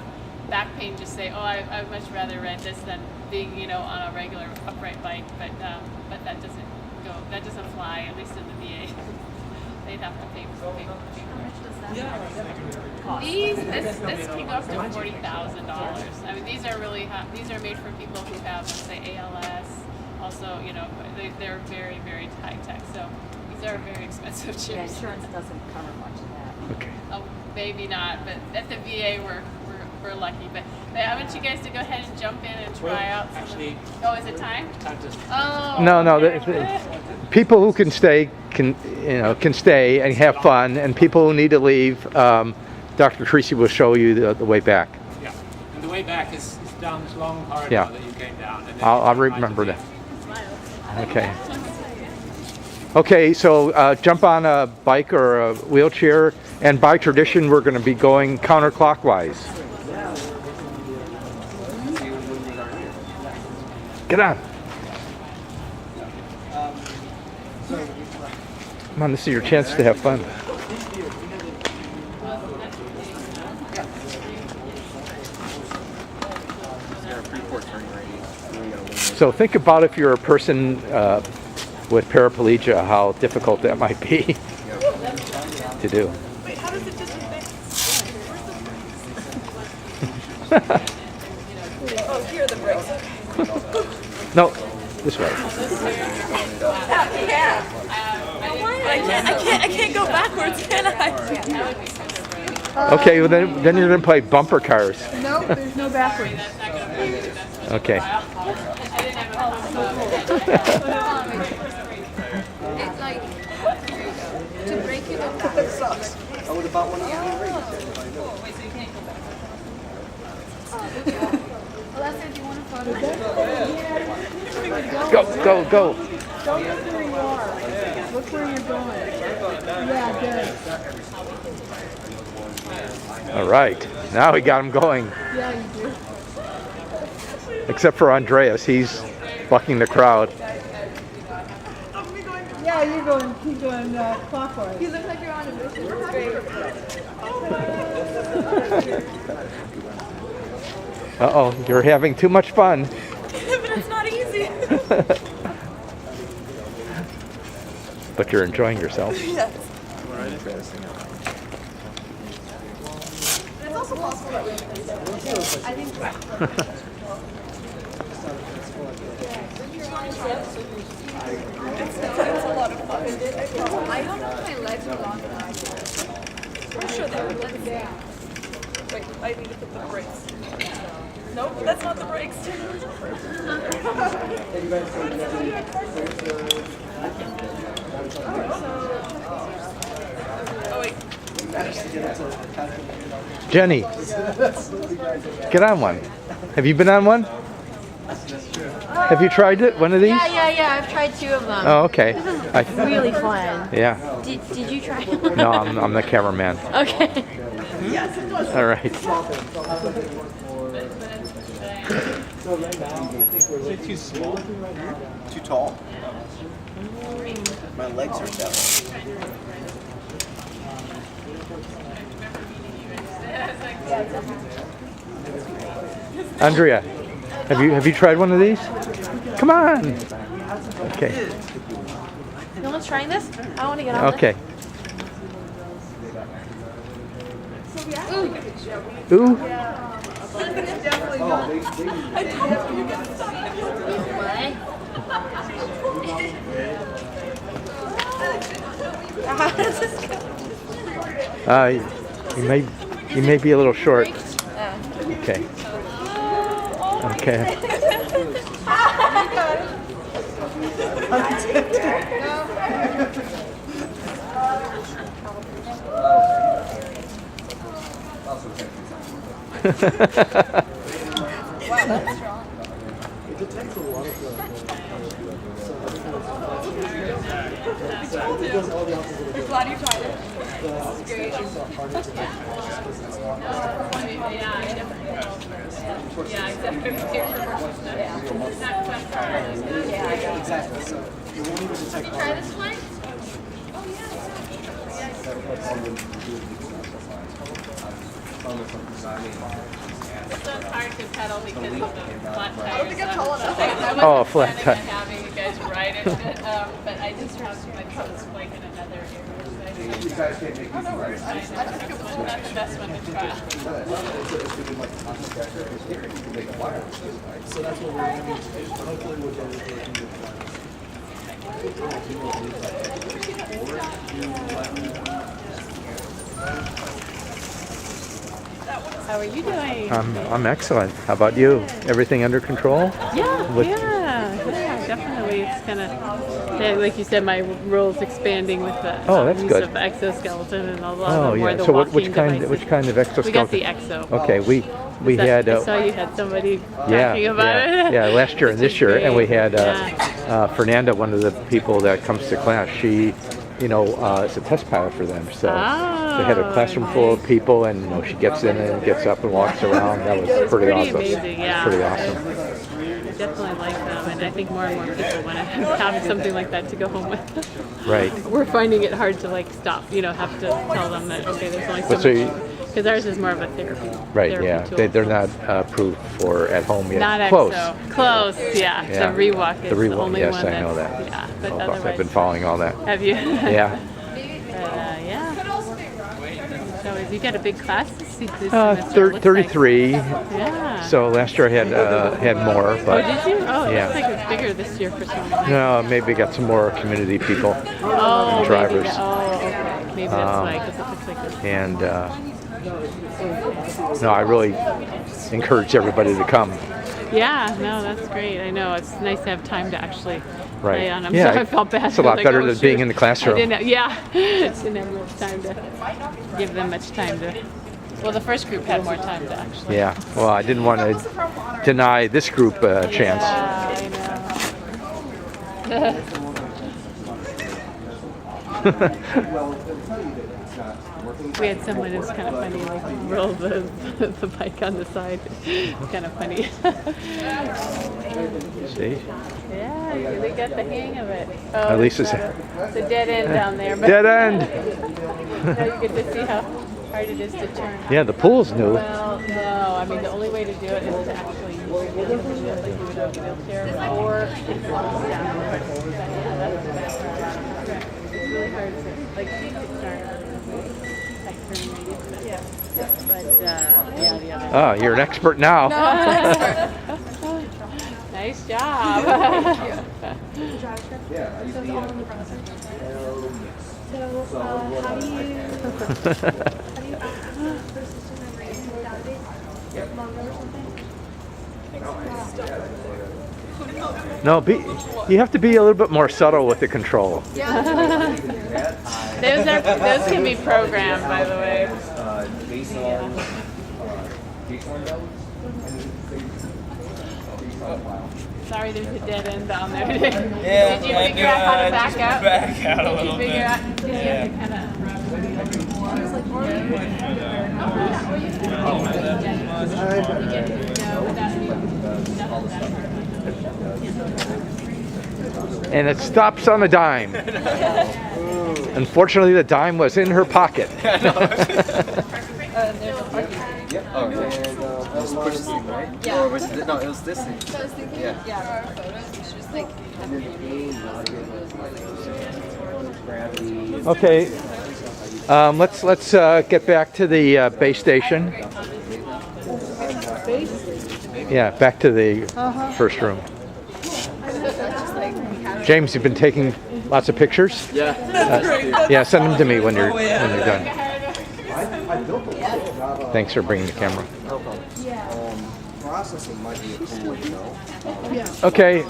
back pain just say, oh, I'd much rather rent this than being, you know, on a regular upright bike, but that doesn't fly, at least in the VA. They'd have to pay for it. This can go up to $40,000. I mean, these are really hot. These are made for people who have, let's say, ALS. Also, you know, they're very, very high tech. So these are very expensive chairs. Yeah, insurance doesn't cover much of that. Okay. Oh, maybe not, but at the VA we're lucky. But I want you guys to go ahead and jump in and try out. Actually, Oh, is it time? time to. Oh. No. okay. People who can stay can stay and have fun, and people who need to leave, Dr. Tracy will show you the way back. Yeah, and the way back is down this long corridor Yeah. that you came down. And then I'll you come right remember to that. Okay. Okay, so jump on a bike or a wheelchair, and by tradition, we're going to be going counterclockwise. Get on. Come on, this is your chance to have fun. So think about if you're a person with paraplegia, how difficult that might be to do. Wait, how does it disinfect? Oh, here are the brakes. No, this way. Yeah. I can't go backwards, can I? Okay, well then you're gonna play bumper cars. Nope, there's no backwards. Okay. It's like, to break it up. That sucks. I would have bought one of these. Well, that's if you want a photo. Go. Don't look where you are. Look where you're going. Yeah, good. All right, now we got him going. Yeah, you do. Except for Andreas, he's bucking the crowd. Yeah, keep going clockwise. You look like you're on a mission. It's great. Uh-oh, you're having too much fun. But it's not easy. But you're enjoying yourself. Yes. It's also possible that we can I think it's a lot of fun. I don't know if my legs are long enough. I'm sure they would. Let's see. Wait, I need to put the brakes. Nope, that's not the brakes. Oh wait. Jenny, get on one. Have you been on one? Have you tried it? One of these? Yeah, I've tried 2 of them. Oh, okay. This is really fun. Yeah. Did you try? No, I'm the cameraman. Okay. All right. Is it too small? Too tall. My legs are down. Andrea, have you tried one of these? Come on. Okay. No one's trying this? I want to get on Okay. this. Ooh. It's definitely not. I told you, you can You may be a little short. Okay. Okay. Wow, that's strong. We're glad you tried it. This is great. Yeah, exactly. Exactly, so you won't even detect Try this one? This one's hard to pedal because of the flat tires. I don't think I'm tall enough. I Oh, wasn't flat planning tire. on having you guys ride it, but I just found my toes like in another area. You guys can't make these right. That's the best one to try. So that's what we're aiming to do. Hopefully we'll get it working with How are you doing? I'm excellent. How about you? Everything under control? Yeah, With- definitely. It's kind of, like you said, my role's expanding with the Oh, that's use good. of exoskeleton and a lot Oh more yeah. the So walking which kind of exoskeleton? We got the Exo. Okay, we had I saw you had somebody yeah, talking about it. yeah, last year and this year, and we had Yeah. Fernanda, one of the people that comes to class. She, is a test pilot for them. So they had a classroom full of people, and she gets in and gets up and walks around. That was It's pretty pretty awesome. amazing, yeah. Pretty awesome. I definitely like them, and I think more and more people want to have something like that to go home with. Right. We're finding it hard to stop, have to tell them that, okay, there's only so But so much. you- Because ours is more of a therapy. Right. therapy Yeah. tool. They're not approved for at home yet. Not Close. Exo. Close, yeah. Yeah. The Rewalk is The the, Rewalk, only yes, one I know that's, that. yeah. But I've otherwise, been following all that. have you? Yeah. Yeah. So you got a big class this semester, it looks 33. like. Yeah. So last year I had more, Oh, but did you? Oh, it yeah. looks like it's bigger this year for some reason. no, maybe got some more community people, Oh, drivers. Maybe okay. Maybe that's why, because it looks like this. and no, I really encourage everybody to come. Yeah, no, that's great. I know it's nice to have time to actually Right. play on them. Yeah, So I felt bad. it's a lot Like, better oh, than being shoot. in the classroom. I didn't have, yeah, didn't have much time to give them much time to. Well, the first group had more time to actually. Yeah. Well, I didn't want to deny this group a chance. Yeah, I know. We had someone who's kind of funny, roll the bike on the side. It's kind of funny. See? Yeah, they got the hang of it. Oh, At least it's it's a dead end down there. But dead end. now you get to see how hard it is to turn. Yeah, the pool's new. Well, no, I mean the only way to do it is to actually use your wheels, like you would have a wheelchair, or it's down. Yeah, that's the best part. It's really hard to start tight turning radius, but yeah, the other. Oh, you're an expert now. Nice job. Yeah, I used to be So, how do you ask for system memory in the database? Mongo or something? No, you have to be a little bit more subtle with the control. Those can be programmed, by the way. Sorry, there's a dead end down there. Did you figure out how to back up? Back out a Did you little figure bit. out? Did you have to kind of? And it stops on a dime. Unfortunately, the dime was in her pocket. Oh, just push this thing, right? Yeah. Or was it, no, it was this thing. So I was thinking, yeah, for our photos, we should just like And then the game gravity. Okay, let's get back to the base station. Yeah, back to the first room. James, you've been taking lots of pictures? Yeah. Yeah, send them to me when you're done. Thanks for bringing the camera. Processing might be a cool way to go. Okay,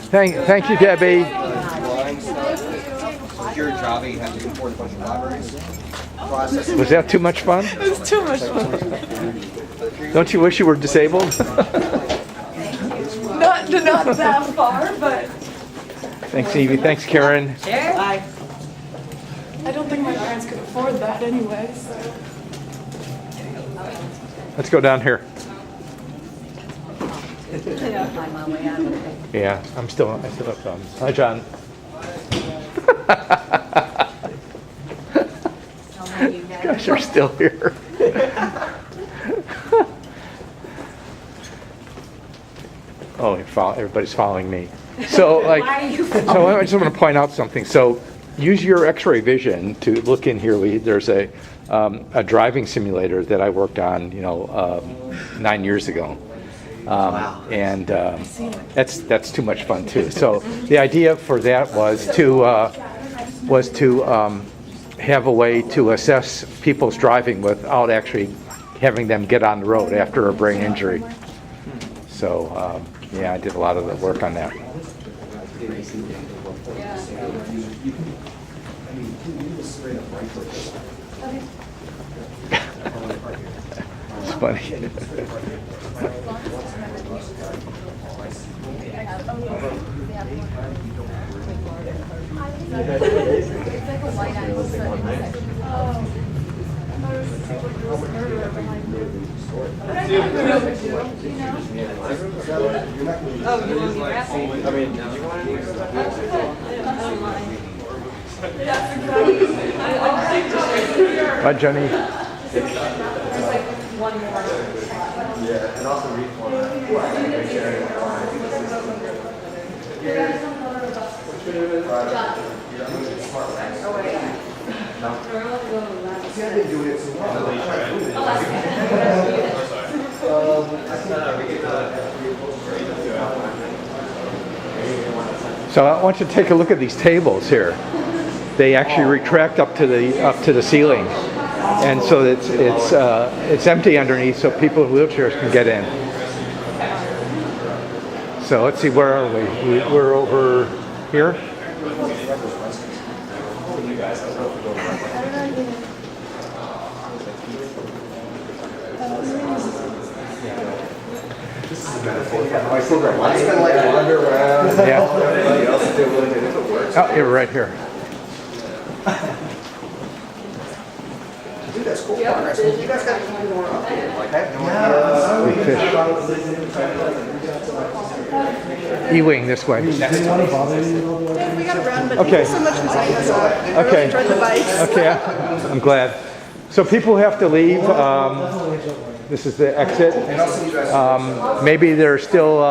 thank you, Debbie. Secure Java, you have to import a bunch of libraries. Processing. Was that too much fun? It was too much fun. Don't you wish you were disabled? Not that far, but Thanks, Evie. Thanks, Karen. Bye. I don't think my parents could afford that anyway, so. Let's go down here. Yeah, I still have thumbs. Hi, John. Gosh, you're still here. Oh, everybody's following me. So, like, so I just want to point out something. So, use your X-ray vision to look in here. There's a driving simulator that I worked on, 9 years ago. And that's too much fun too. So the idea for that was to have a way to assess people's driving without actually having them get on the road after a brain injury. So yeah, I did a lot of the work on that. It's funny. Bye, Jenny. So I want you to take a look at these tables here. They actually retract up to the ceiling, and so it's empty underneath, so people in wheelchairs can get in. So let's see, where are we? We're over here. Yeah. Oh, you're right here. Dude, that's cool. You guys got to keep more up here. Like, I have no idea. E-wing this way. We got to run, but Okay. thank you so much for signing us up. I really Okay. enjoyed the bikes. Okay, I'm glad. So people have to leave. This is the exit. Maybe there are still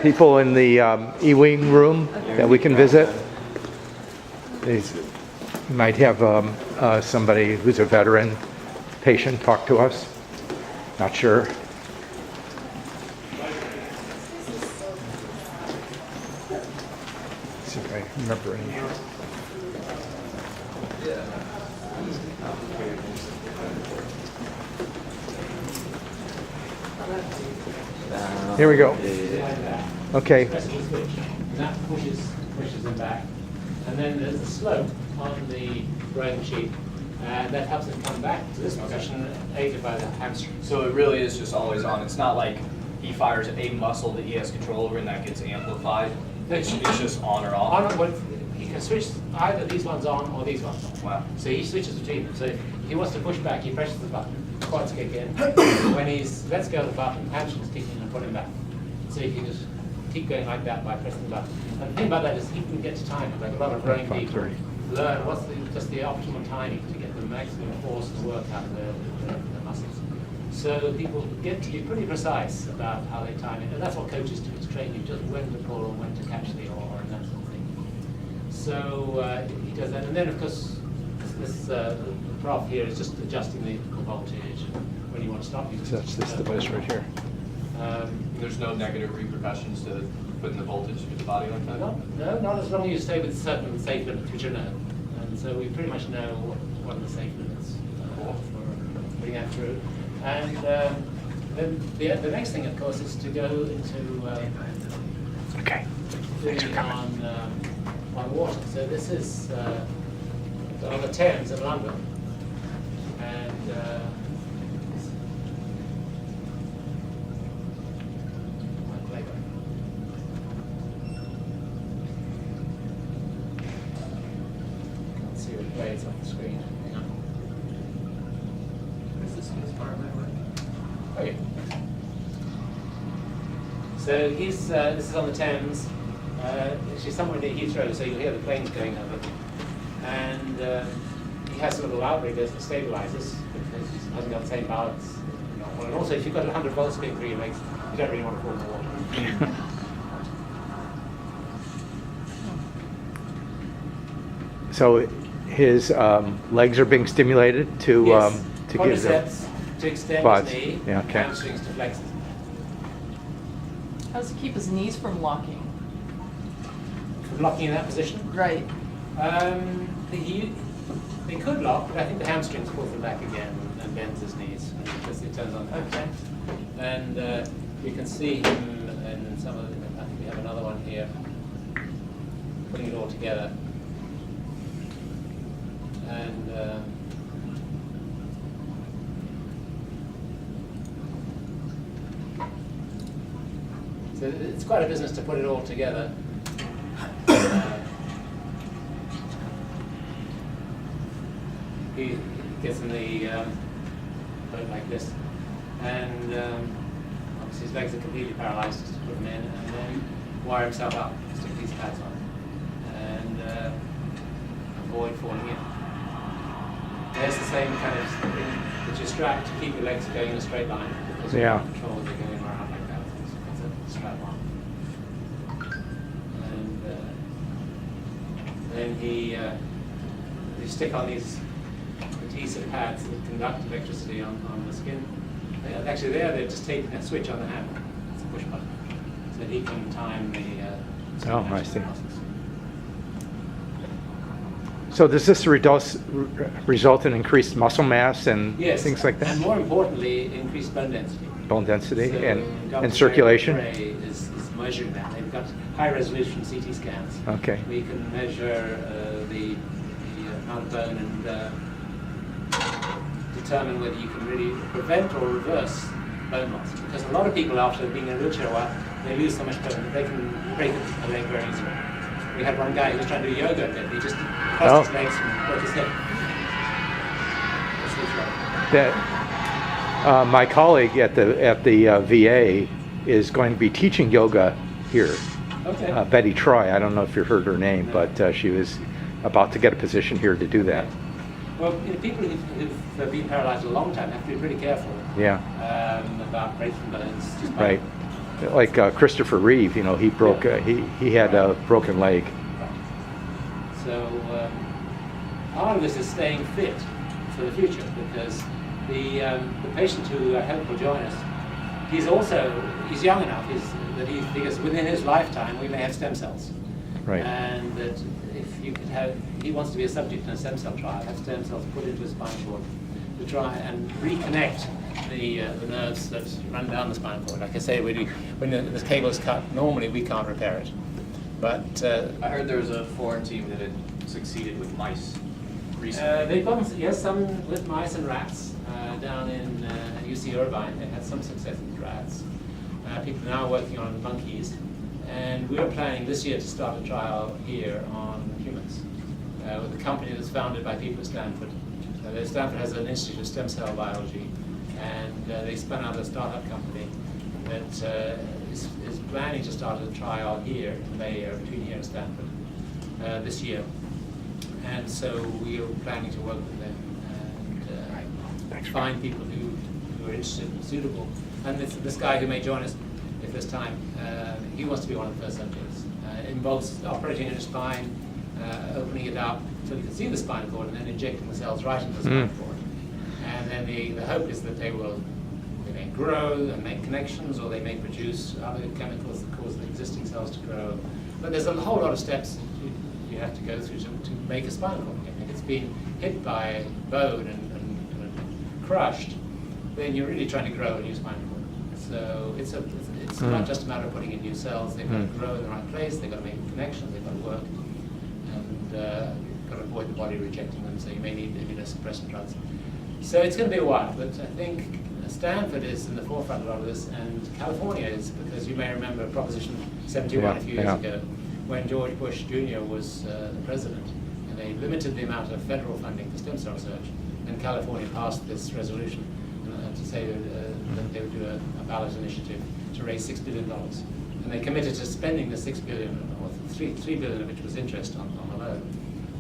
people in the E-wing room that we can visit. They might have somebody who's a veteran patient talk to us. Not sure. Let's see if I remember any. Here we go. Okay. And that pushes them back. And then there's a slope on the brain sheet, and that helps them come back to this position, aided by the hamstring. So it really is just always on. It's not like he fires a muscle that he has control over and that gets amplified. It's just on or off. He can switch either these ones on or these ones on. Wow. So he switches between them. So if he wants to push back, he presses the button, quads kick in. When he's lets go of the button, hamstrings kick in and put him back. So you can just keep going like that by pressing the button. And the thing about that is he can get to time, like a lot of brain people learn what's just the optimal timing to get the maximum force and work out of the muscles. So people get to be pretty precise about how they time it, and that's what coaches do, is train you just when to pull and when to catch the oar and that sort of thing. So he does that, and then of course the prof here is just adjusting the voltage when you want to stop. You So that's this device right here. There's no negative repercussions to putting the voltage through the body like that? No, not as long as you stay with certain safe limits, which are known. And so we pretty much know what are the safe limits for putting that through. And then the next thing, of course, is to go into Okay. Thanks for doing coming. on water. So this is on the Thames in London. And let's see what plays on the screen. Hang on. Is this as far away? Okay. So he's, this is on the Thames, actually somewhere near Heathrow, so you'll hear the planes going over. And he has a little outrigger that stabilizes, because he hasn't got the same balance. And also, if you've got 100 volts going through your legs, you don't really want to fall in the water. So his legs are being stimulated to Yes. to give the Quadriceps to extend quads. his knee, Yeah, okay. hamstrings to flex. How does it keep his knees from locking? From locking in that position. Right. They could lock, but I think the hamstrings pull them back again and bends his knees because it turns on the Okay. And you can see him in some of the, I think we have another one here, putting it all together. And so it's quite a business to put it all together. He gets in the boat like this, and obviously his legs are completely paralyzed, just to put them in, and then wire himself up, stick these pads on, and avoid falling in. There's the same kind of thing that you're strapped to keep your legs going in a straight line, because you Yeah. can't control as they're going around like that. It's a strap on. And then you stick on these adhesive pads that conduct electricity on the skin. Actually, they're just taking a switch on the hand. It's a push button, so he can time the. Oh, I see. So does this result in increased muscle mass and Yes, things like and that? more importantly, increased bone density. Bone density So Dr. and circulation? Gray is measuring that. They've got high-resolution CT scans. Okay. We can measure the amount of bone and determine whether you can really prevent or reverse bone loss. Because a lot of people, after being in a wheelchair a while, they lose so much bone that they can break a leg very easily. We had one guy who was trying to do yoga, and he just crossed his legs and broke his hip. That's the trouble. That my colleague at the VA is going to be teaching yoga here. Okay. Betty Troy. I don't know if you've heard her name, but she was about to get a position here to do that. Well, people who've been paralyzed a long time have to be pretty careful Yeah. about breaking bones. Just by- Right. Like Christopher Reeve, you know, he broke he had a broken leg. So part of this is staying fit for the future, because the patient who I hope will join us, he's young enough that he figures within his lifetime we may have stem cells. Right. And that if you could he wants to be a subject in a stem cell trial, have stem cells put into his spinal cord to try and reconnect the nerves that run down the spinal cord. Like I say, when this cable is cut, normally we can't repair it. But I heard there was a foreign team that had succeeded with mice recently. they've got some with mice and rats down in UC Irvine. They had some success with rats. People are now working on monkeys, and we're planning this year to start a trial here on humans with a company that's founded by people at Stanford. Stanford has an Institute of Stem Cell Biology, and they spun out a startup company that is planning to start a trial here in the Bay Area, between here and Stanford, this year. And so we are planning to work with them and find people who are interested and suitable. And this guy who may join us at this time, he wants to be one of the first subjects. It involves operating in the spine, opening it up so you can see the spinal cord, and then injecting the cells right into the spinal cord. And then the hope is that they will They may grow and make connections, or they may produce other chemicals that cause the existing cells to grow. But there's a whole lot of steps you have to go through to make a spinal cord. If it's been hit by bone and crushed, then you're really trying to grow a new spinal cord. So it's not just a matter of putting in new cells. They've got to grow in the right place. They've got to make connections. They've got to work, and you've got to avoid the body rejecting them. So you may need immunosuppressant drugs. So it's going to be a while, but I think Stanford is in the forefront of a lot of this, and California is, because you may remember Proposition 71 a few years ago, when George Bush Jr. was the president, and they limited the amount of federal funding for stem cell research, and California passed this resolution to say that they would do a ballot initiative to raise $6 billion. And they committed to spending the $6 billion, or $3 billion of which was interest on the loan,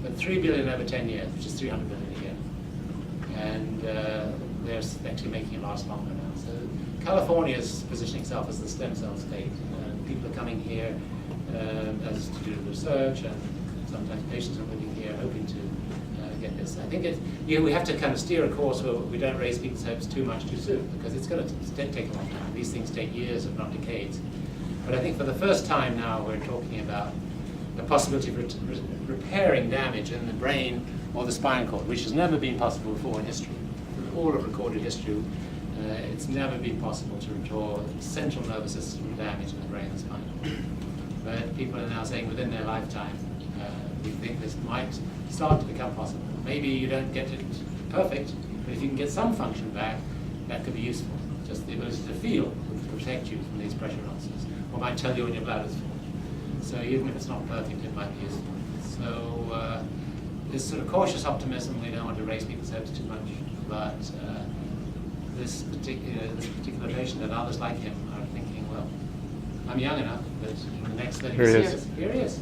but $3 billion over 10 years, which is $300 billion a year. And they're actually making it last longer now. So California is positioning itself as the stem cell state. People are coming here as to do research, and sometimes patients are living here hoping to get this. I think we have to kind of steer a course where we don't raise people's hopes too much too soon, because it's going to take a long time. These things take years, if not decades. But I think for the first time now we're talking about the possibility of repairing damage in the brain or the spinal cord, which has never been possible before in history. In all of recorded history, it's never been possible to restore central nervous system damage in the brain and spinal cord. But people are now saying within their lifetime, we think this might start to become possible. Maybe you don't get it perfect, but if you can get some function back, that could be useful. Just the ability to feel will protect you from these pressure ulcers, or might tell you when your bladder's full. So even if it's not perfect, it might be useful. So this sort of cautious optimism, we don't want to raise people's hopes too much, but this particular patient and others like him are thinking, well, I'm young enough, but in the next 30 years, here he is.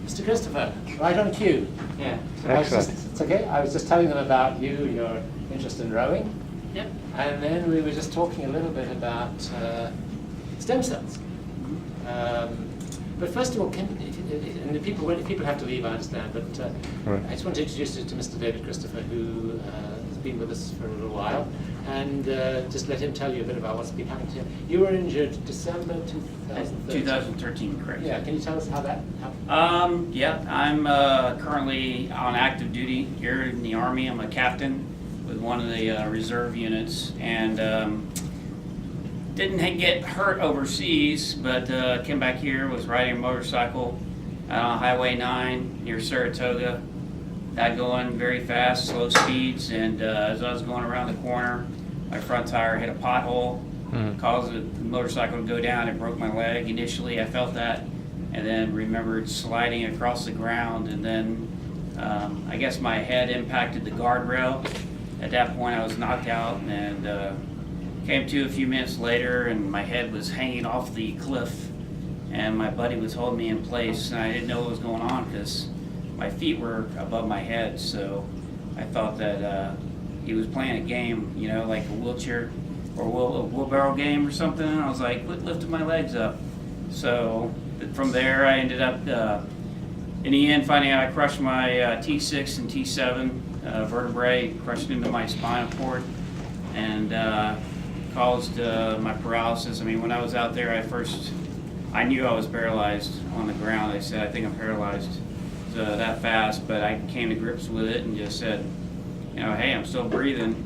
Mr. Christopher, right on cue. Yeah. Excellent. It's okay. I was just telling them about you, your interest in rowing. Yep. And then we were just talking a little bit about stem cells. But first of all, and the people have to leave, I understand, but Right. I just want to introduce you to Mr. David Christopher, who has been with us for a little while, and just let him tell you a bit about what's been happening to him. You were injured December 2013. 2013, correct. Yeah, can you tell us how that happened? Yeah, I'm currently on active duty here in the Army. I'm a captain with one of the reserve units, and didn't get hurt overseas, but came back here, was riding a motorcycle on Highway 9 near Saratoga. Got going very fast, slow speeds, and as I was going around the corner, my front tire hit a pothole, caused the motorcycle to go down. It broke my leg. Initially, I felt that, and then remembered sliding across the ground, and then I guess my head impacted the guardrail. At that point, I was knocked out, and came to a few minutes later, and my head was hanging off the cliff, and my buddy was holding me in place, and I didn't know what was going on because my feet were above my head. So I thought that he was playing a game, you know, like a wheelchair or a wheelbarrow game or something. And I was like, quit lifting my legs up. So from there, I ended up, in the end, finding out I crushed my T6 and T7 vertebrae, crushed into my spinal cord, and caused my paralysis. I mean, when I was out there, I knew I was paralyzed on the ground. I said, I think I'm paralyzed that fast, but I came to grips with it and just said, you know, hey, I'm still breathing,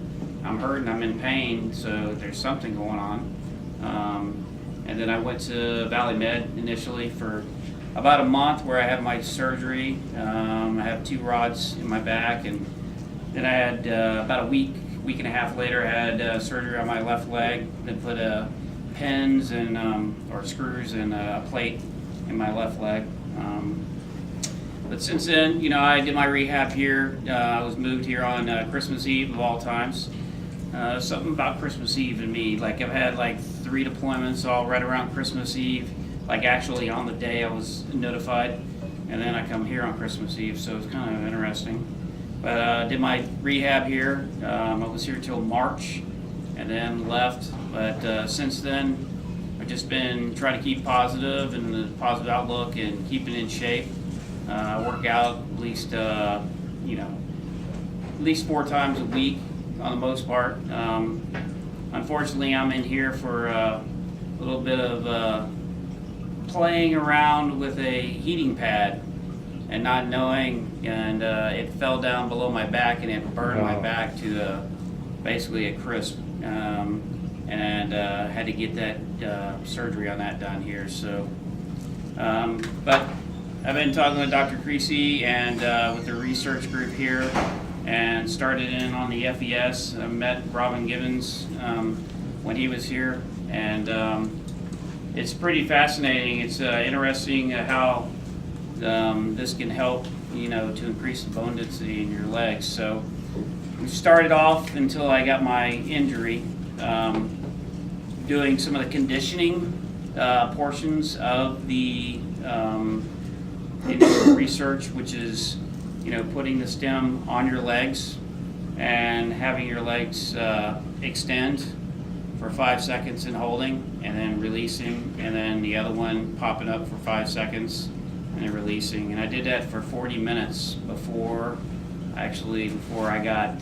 I'm hurting, I'm in pain, so there's something going on. And then I went to Valley Med initially for about a month where I had my surgery. I have 2 rods in my back, and then I had about a week and a half later, I had surgery on my left leg. They put pins and or screws and a plate in my left leg. But since then, you know, I did my rehab here. I was moved here on Christmas Eve of all times. Something about Christmas Eve to me, like I've had like 3 deployments all right around Christmas Eve, like actually on the day I was notified, and then I come here on Christmas Eve, so it's kind of interesting. But I did my rehab here. I was here till March and then left. But since then, I've just been trying to keep positive and the positive outlook and keeping in shape. Work out at least, you know, at least 4 times a week on the most part. unfortunately, I'm in here for a little bit of playing around with a heating pad and not knowing, and it fell down below my back and it burned my back to basically a crisp, and had to get that surgery on that done here. So, but I've been talking with Dr. Creasy and with the research group here, and started in on the FES. I met Robin Gibbons when he was here, and it's pretty fascinating. It's interesting how this can help, to increase the bone density in your legs. So we started off until I got my injury, doing some of the conditioning portions of the research, which is, putting the stem on your legs and having your legs extend for 5 seconds and holding, and then releasing, and then the other one popping up for 5 seconds and then releasing. And I did that for 40 minutes before I got,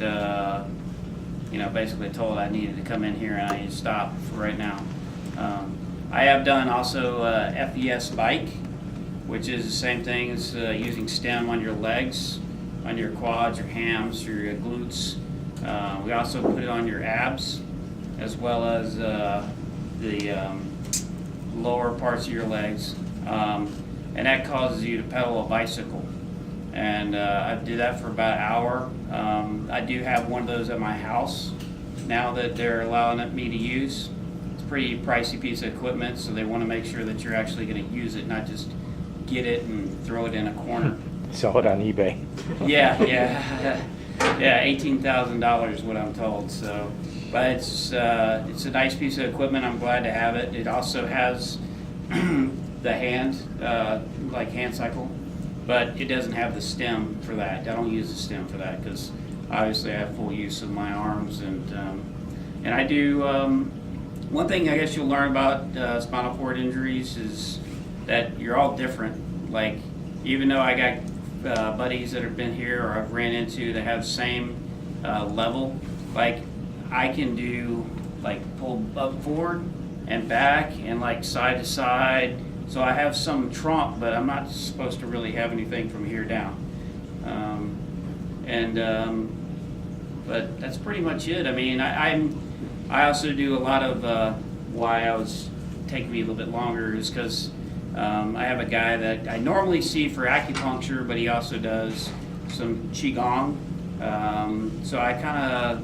basically told I needed to come in here and I need to stop for right now. I have done also FES bike, which is the same thing as using stem on your legs, on your quads, your hams, or your glutes. We also put it on your abs, as well as the lower parts of your legs. And that causes you to pedal a bicycle. And I did that for about an hour. I do have one of those at my house now that they're allowing me to use. It's a pretty pricey piece of equipment, so they want to make sure that you're actually going to use it, not just get it and throw it in a corner. Sell it on eBay. Yeah, $18,000 is what I'm told. So, but it's a nice piece of equipment. I'm glad to have it. It also has the hand cycle, but it doesn't have the stem for that. I don't use the stem for that because obviously I have full use of my arms, and I do. One thing I guess you'll learn about spinal cord injuries is that you're all different. Like, even though I got buddies that have been here or I've ran into that have the same level, like I can do pull up forward and back and side to side. So I have some trunk, but I'm not supposed to really have anything from here down. But that's pretty much it. I mean, I also do a lot of why I was taking me a little bit longer is because I have a guy that I normally see for acupuncture, but he also does some qigong. So I kind of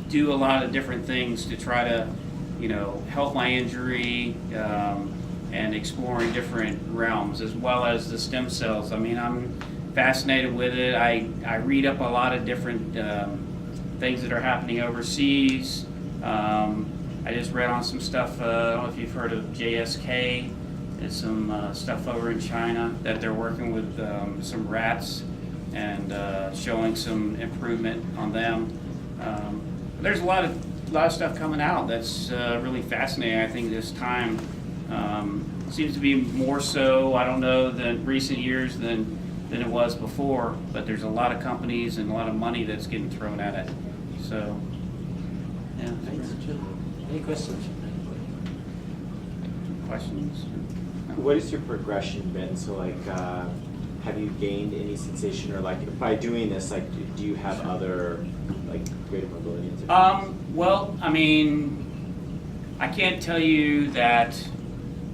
do a lot of different things to try to, help my injury and exploring different realms, as well as the stem cells. I mean, I'm fascinated with it. I read up a lot of different things that are happening overseas. I just read on some stuff, I don't know if you've heard of JSK. There's some stuff over in China that they're working with some rats and showing some improvement on them. There's a lot of stuff coming out that's really fascinating. I think this time seems to be more so, I don't know, than recent years than it was before, but there's a lot of companies and a lot of money that's getting thrown at it. So, yeah. Any questions? Questions? What has your progression been? So have you gained any sensation, or by doing this, do you have other greater mobility? Well, I mean, I can't tell you that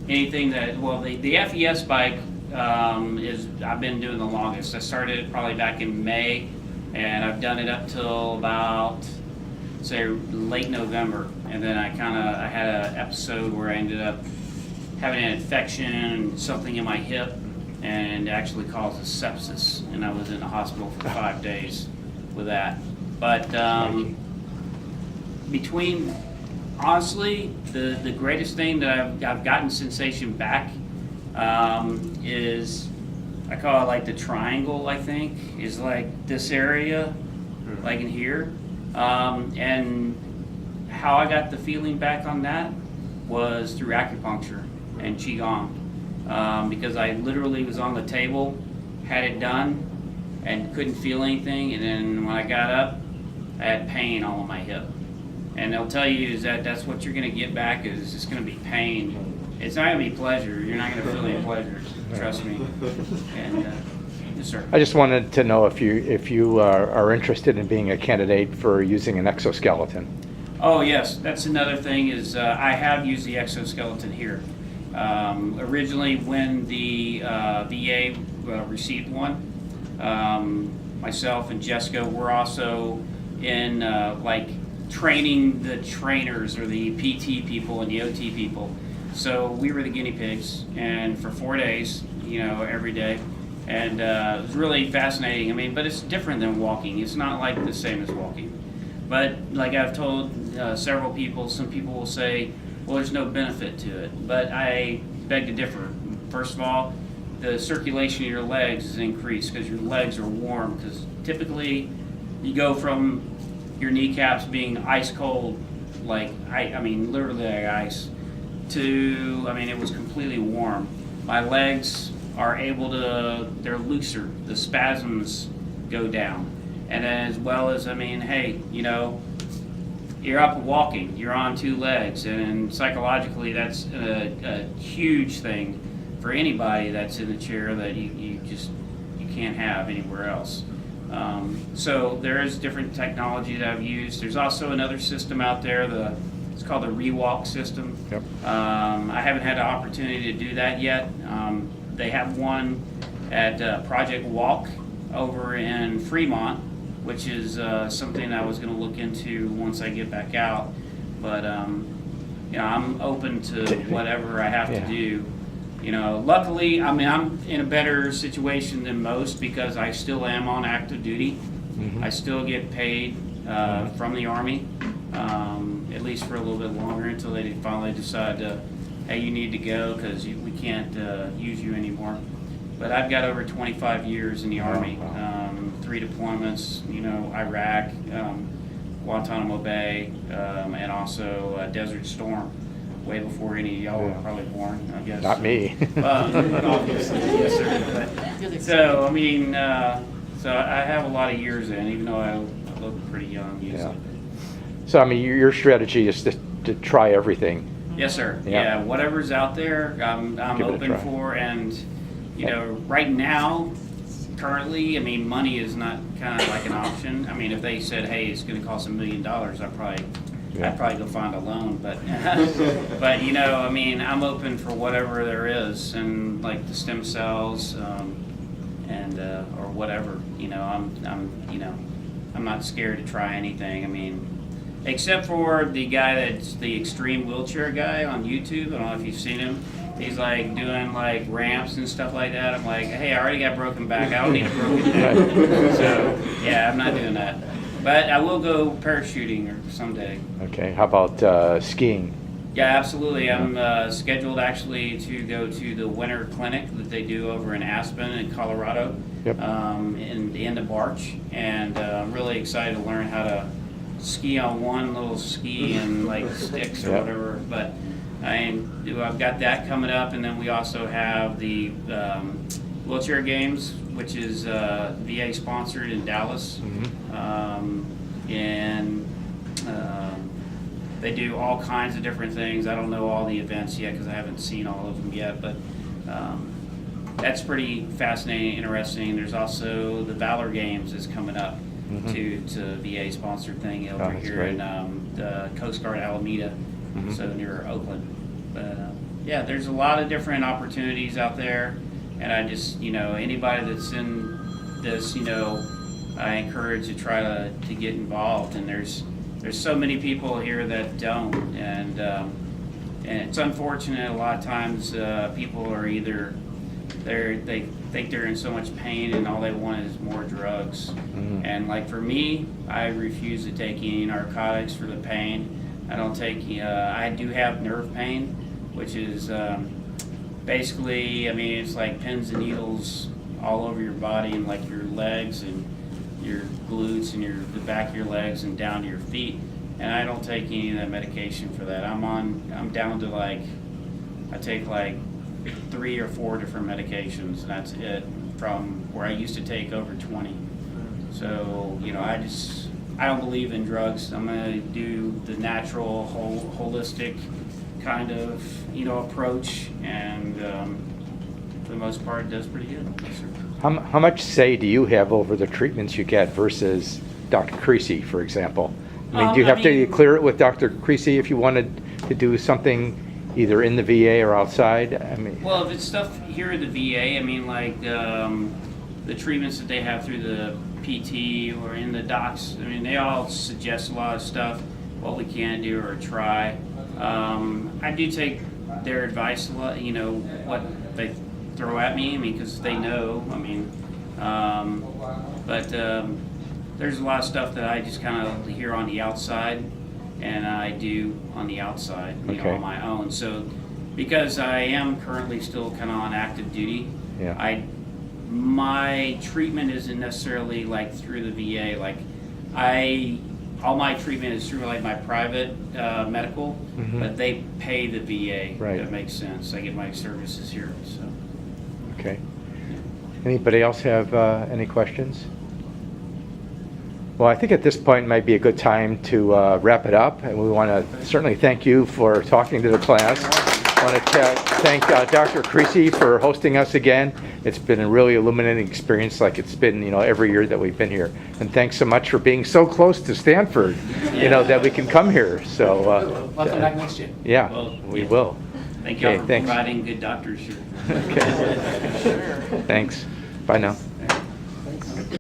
anything that, well, the FES bike I've been doing the longest. I started probably back in May, and I've done it up till about, say, late November. And then I had an episode where I ended up having an infection and something in my hip, and it actually caused a sepsis, and I was in the hospital for 5 days with that. But honestly, the greatest thing that I've gotten sensation back is, I call it the triangle, I think, is this area, in here. And how I got the feeling back on that was through acupuncture and qigong, because I literally was on the table, had it done, and couldn't feel anything, and then when I got up, I had pain all in my hip. And they'll tell you is that that's what you're gonna get back is it's gonna be pain. It's not gonna be pleasure. You're not gonna feel any pleasure, trust me. And, yes, sir. I just wanted to know if you are interested in being a candidate for using an exoskeleton. Oh, yes, that's another thing is I have used the exoskeleton here. Originally, when the VA received one, myself and Jessica were also in like training the trainers or the PT people and the OT people. So we were the guinea pigs, and for 4 days, you know, every day. And it was really fascinating. I mean, but it's different than walking. It's not like the same as walking. But like I've told several people, some people will say, well, there's no benefit to it. But I beg to differ. First of all, the circulation of your legs is increased because your legs are warm. Because typically you go from your kneecaps being ice cold, like, I mean, literally like ice, to, I mean, it was completely warm. My legs are able to, they're looser. The spasms go down. And as well as, I mean, hey, you know, you're up walking, you're on 2 legs, and psychologically that's a huge thing for anybody that's in a chair that you can't have anywhere else. So there is different technology that I've used. There's also another system out there, it's called the Rewalk system. Yep. I haven't had the opportunity to do that yet. They have one at Project Walk over in Fremont, which is something I was going to look into once I get back out. But you know, I'm open to whatever I have to do. You know, luckily, I mean, I'm in a better situation than most because I still am on active duty. Mm-hmm. I still get paid from the Army, at least for a little bit longer until they finally decide to, hey, you need to go because we can't use you anymore. But I've got over 25 years in the Army, 3 deployments, you know, Iraq, Guantanamo Bay, and also Desert Storm, way before any of y'all were probably born, I guess. Not me. Obviously, yes, sir. But, so, I mean, so I have a lot of years in, even though I look pretty young usually. So, I mean, your strategy is to try everything. Yes, sir. Yeah. Yeah, whatever's out there, I'm Give it a open try. for. And, you know, right now, currently, I mean, money is not kind of like an option. I mean, if they said, hey, it's going to cost $1 million, I'd probably go find a loan. But, but you know, I mean, I'm open for whatever there is, and like the stem cells, and or whatever. You know, I'm not scared to try anything. I mean, except for the guy that's the extreme wheelchair guy on YouTube. I don't know if you've seen him. He's like doing like ramps and stuff like that. I'm like, hey, I already got broken back. I don't need a broken neck. So yeah, I'm not doing that. But I will go parachuting or someday. Okay. How about skiing? Yeah, absolutely. I'm scheduled actually to go to the winter clinic that they do over in Aspen in Colorado. Yep. In the end of March, and I'm really excited to learn how to ski on one little ski and like sticks or Yep. whatever. But I've got that coming up, and then we also have the wheelchair games, which is VA sponsored in Dallas, and they do all kinds of different things. I don't know all the events yet because I haven't seen all of them yet, but that's pretty fascinating, interesting. There's also the Valor Games is coming up to VA sponsored thing over that's here great. in the Coast Guard Alameda, so near Oakland. But yeah, there's a lot of different opportunities out there, and I just, you know, anybody that's in this, you know, I encourage to try to get involved. And there's so many people here that don't, and it's unfortunate a lot of times people are either they think they're in so much pain and all they want is more drugs. And like for me, I refuse to take any narcotics for the pain. I don't take, I do have nerve pain, which is basically, I mean, it's like pins and needles all over your body and like your legs and your glutes and the back of your legs and down to your feet. And I don't take any of that medication for that. I'm down to like, I take like 3 or 4 different medications, and that's it, from where I used to take over 20. So, you know, I just, I don't believe in drugs. I'm gonna do the natural, holistic kind of, approach, and for the most part, it does pretty good. Yes, sir. How much say do you have over the treatments you get versus Dr. Creasy, for example? I mean, do you have to clear it with Dr. Creasy if you wanted to do something either in the VA or outside? I mean, Well, if it's stuff here at the VA, I mean, like the treatments that they have through the PT or in the docs, I mean, they all suggest a lot of stuff, what we can do or try. I do take their advice a lot, what they throw at me, I mean, because they know, I mean, but there's a lot of stuff that I just kind of hear on the outside, and I do on the outside, Okay. on my own. So, because I am currently still kind of on active duty, Yeah. my treatment isn't necessarily like through the VA. Like, all my treatment is through like my private medical, Mhm. but they pay the VA. Right. That makes sense. I get my services here, so. Okay. Anybody else have any questions? Well, I think at this point might be a good time to wrap it up, and we want to certainly thank you for talking to the class. I want to thank Dr. Creasy for hosting us again. It's been a really illuminating experience, like it's been, every year that we've been here. And thanks so much for being so close to Stanford, that we can come here. So, We'll come back next year. yeah, Well, we yeah. will. Thank you Okay, for thanks. providing good doctors here. Okay. Thanks. Bye now.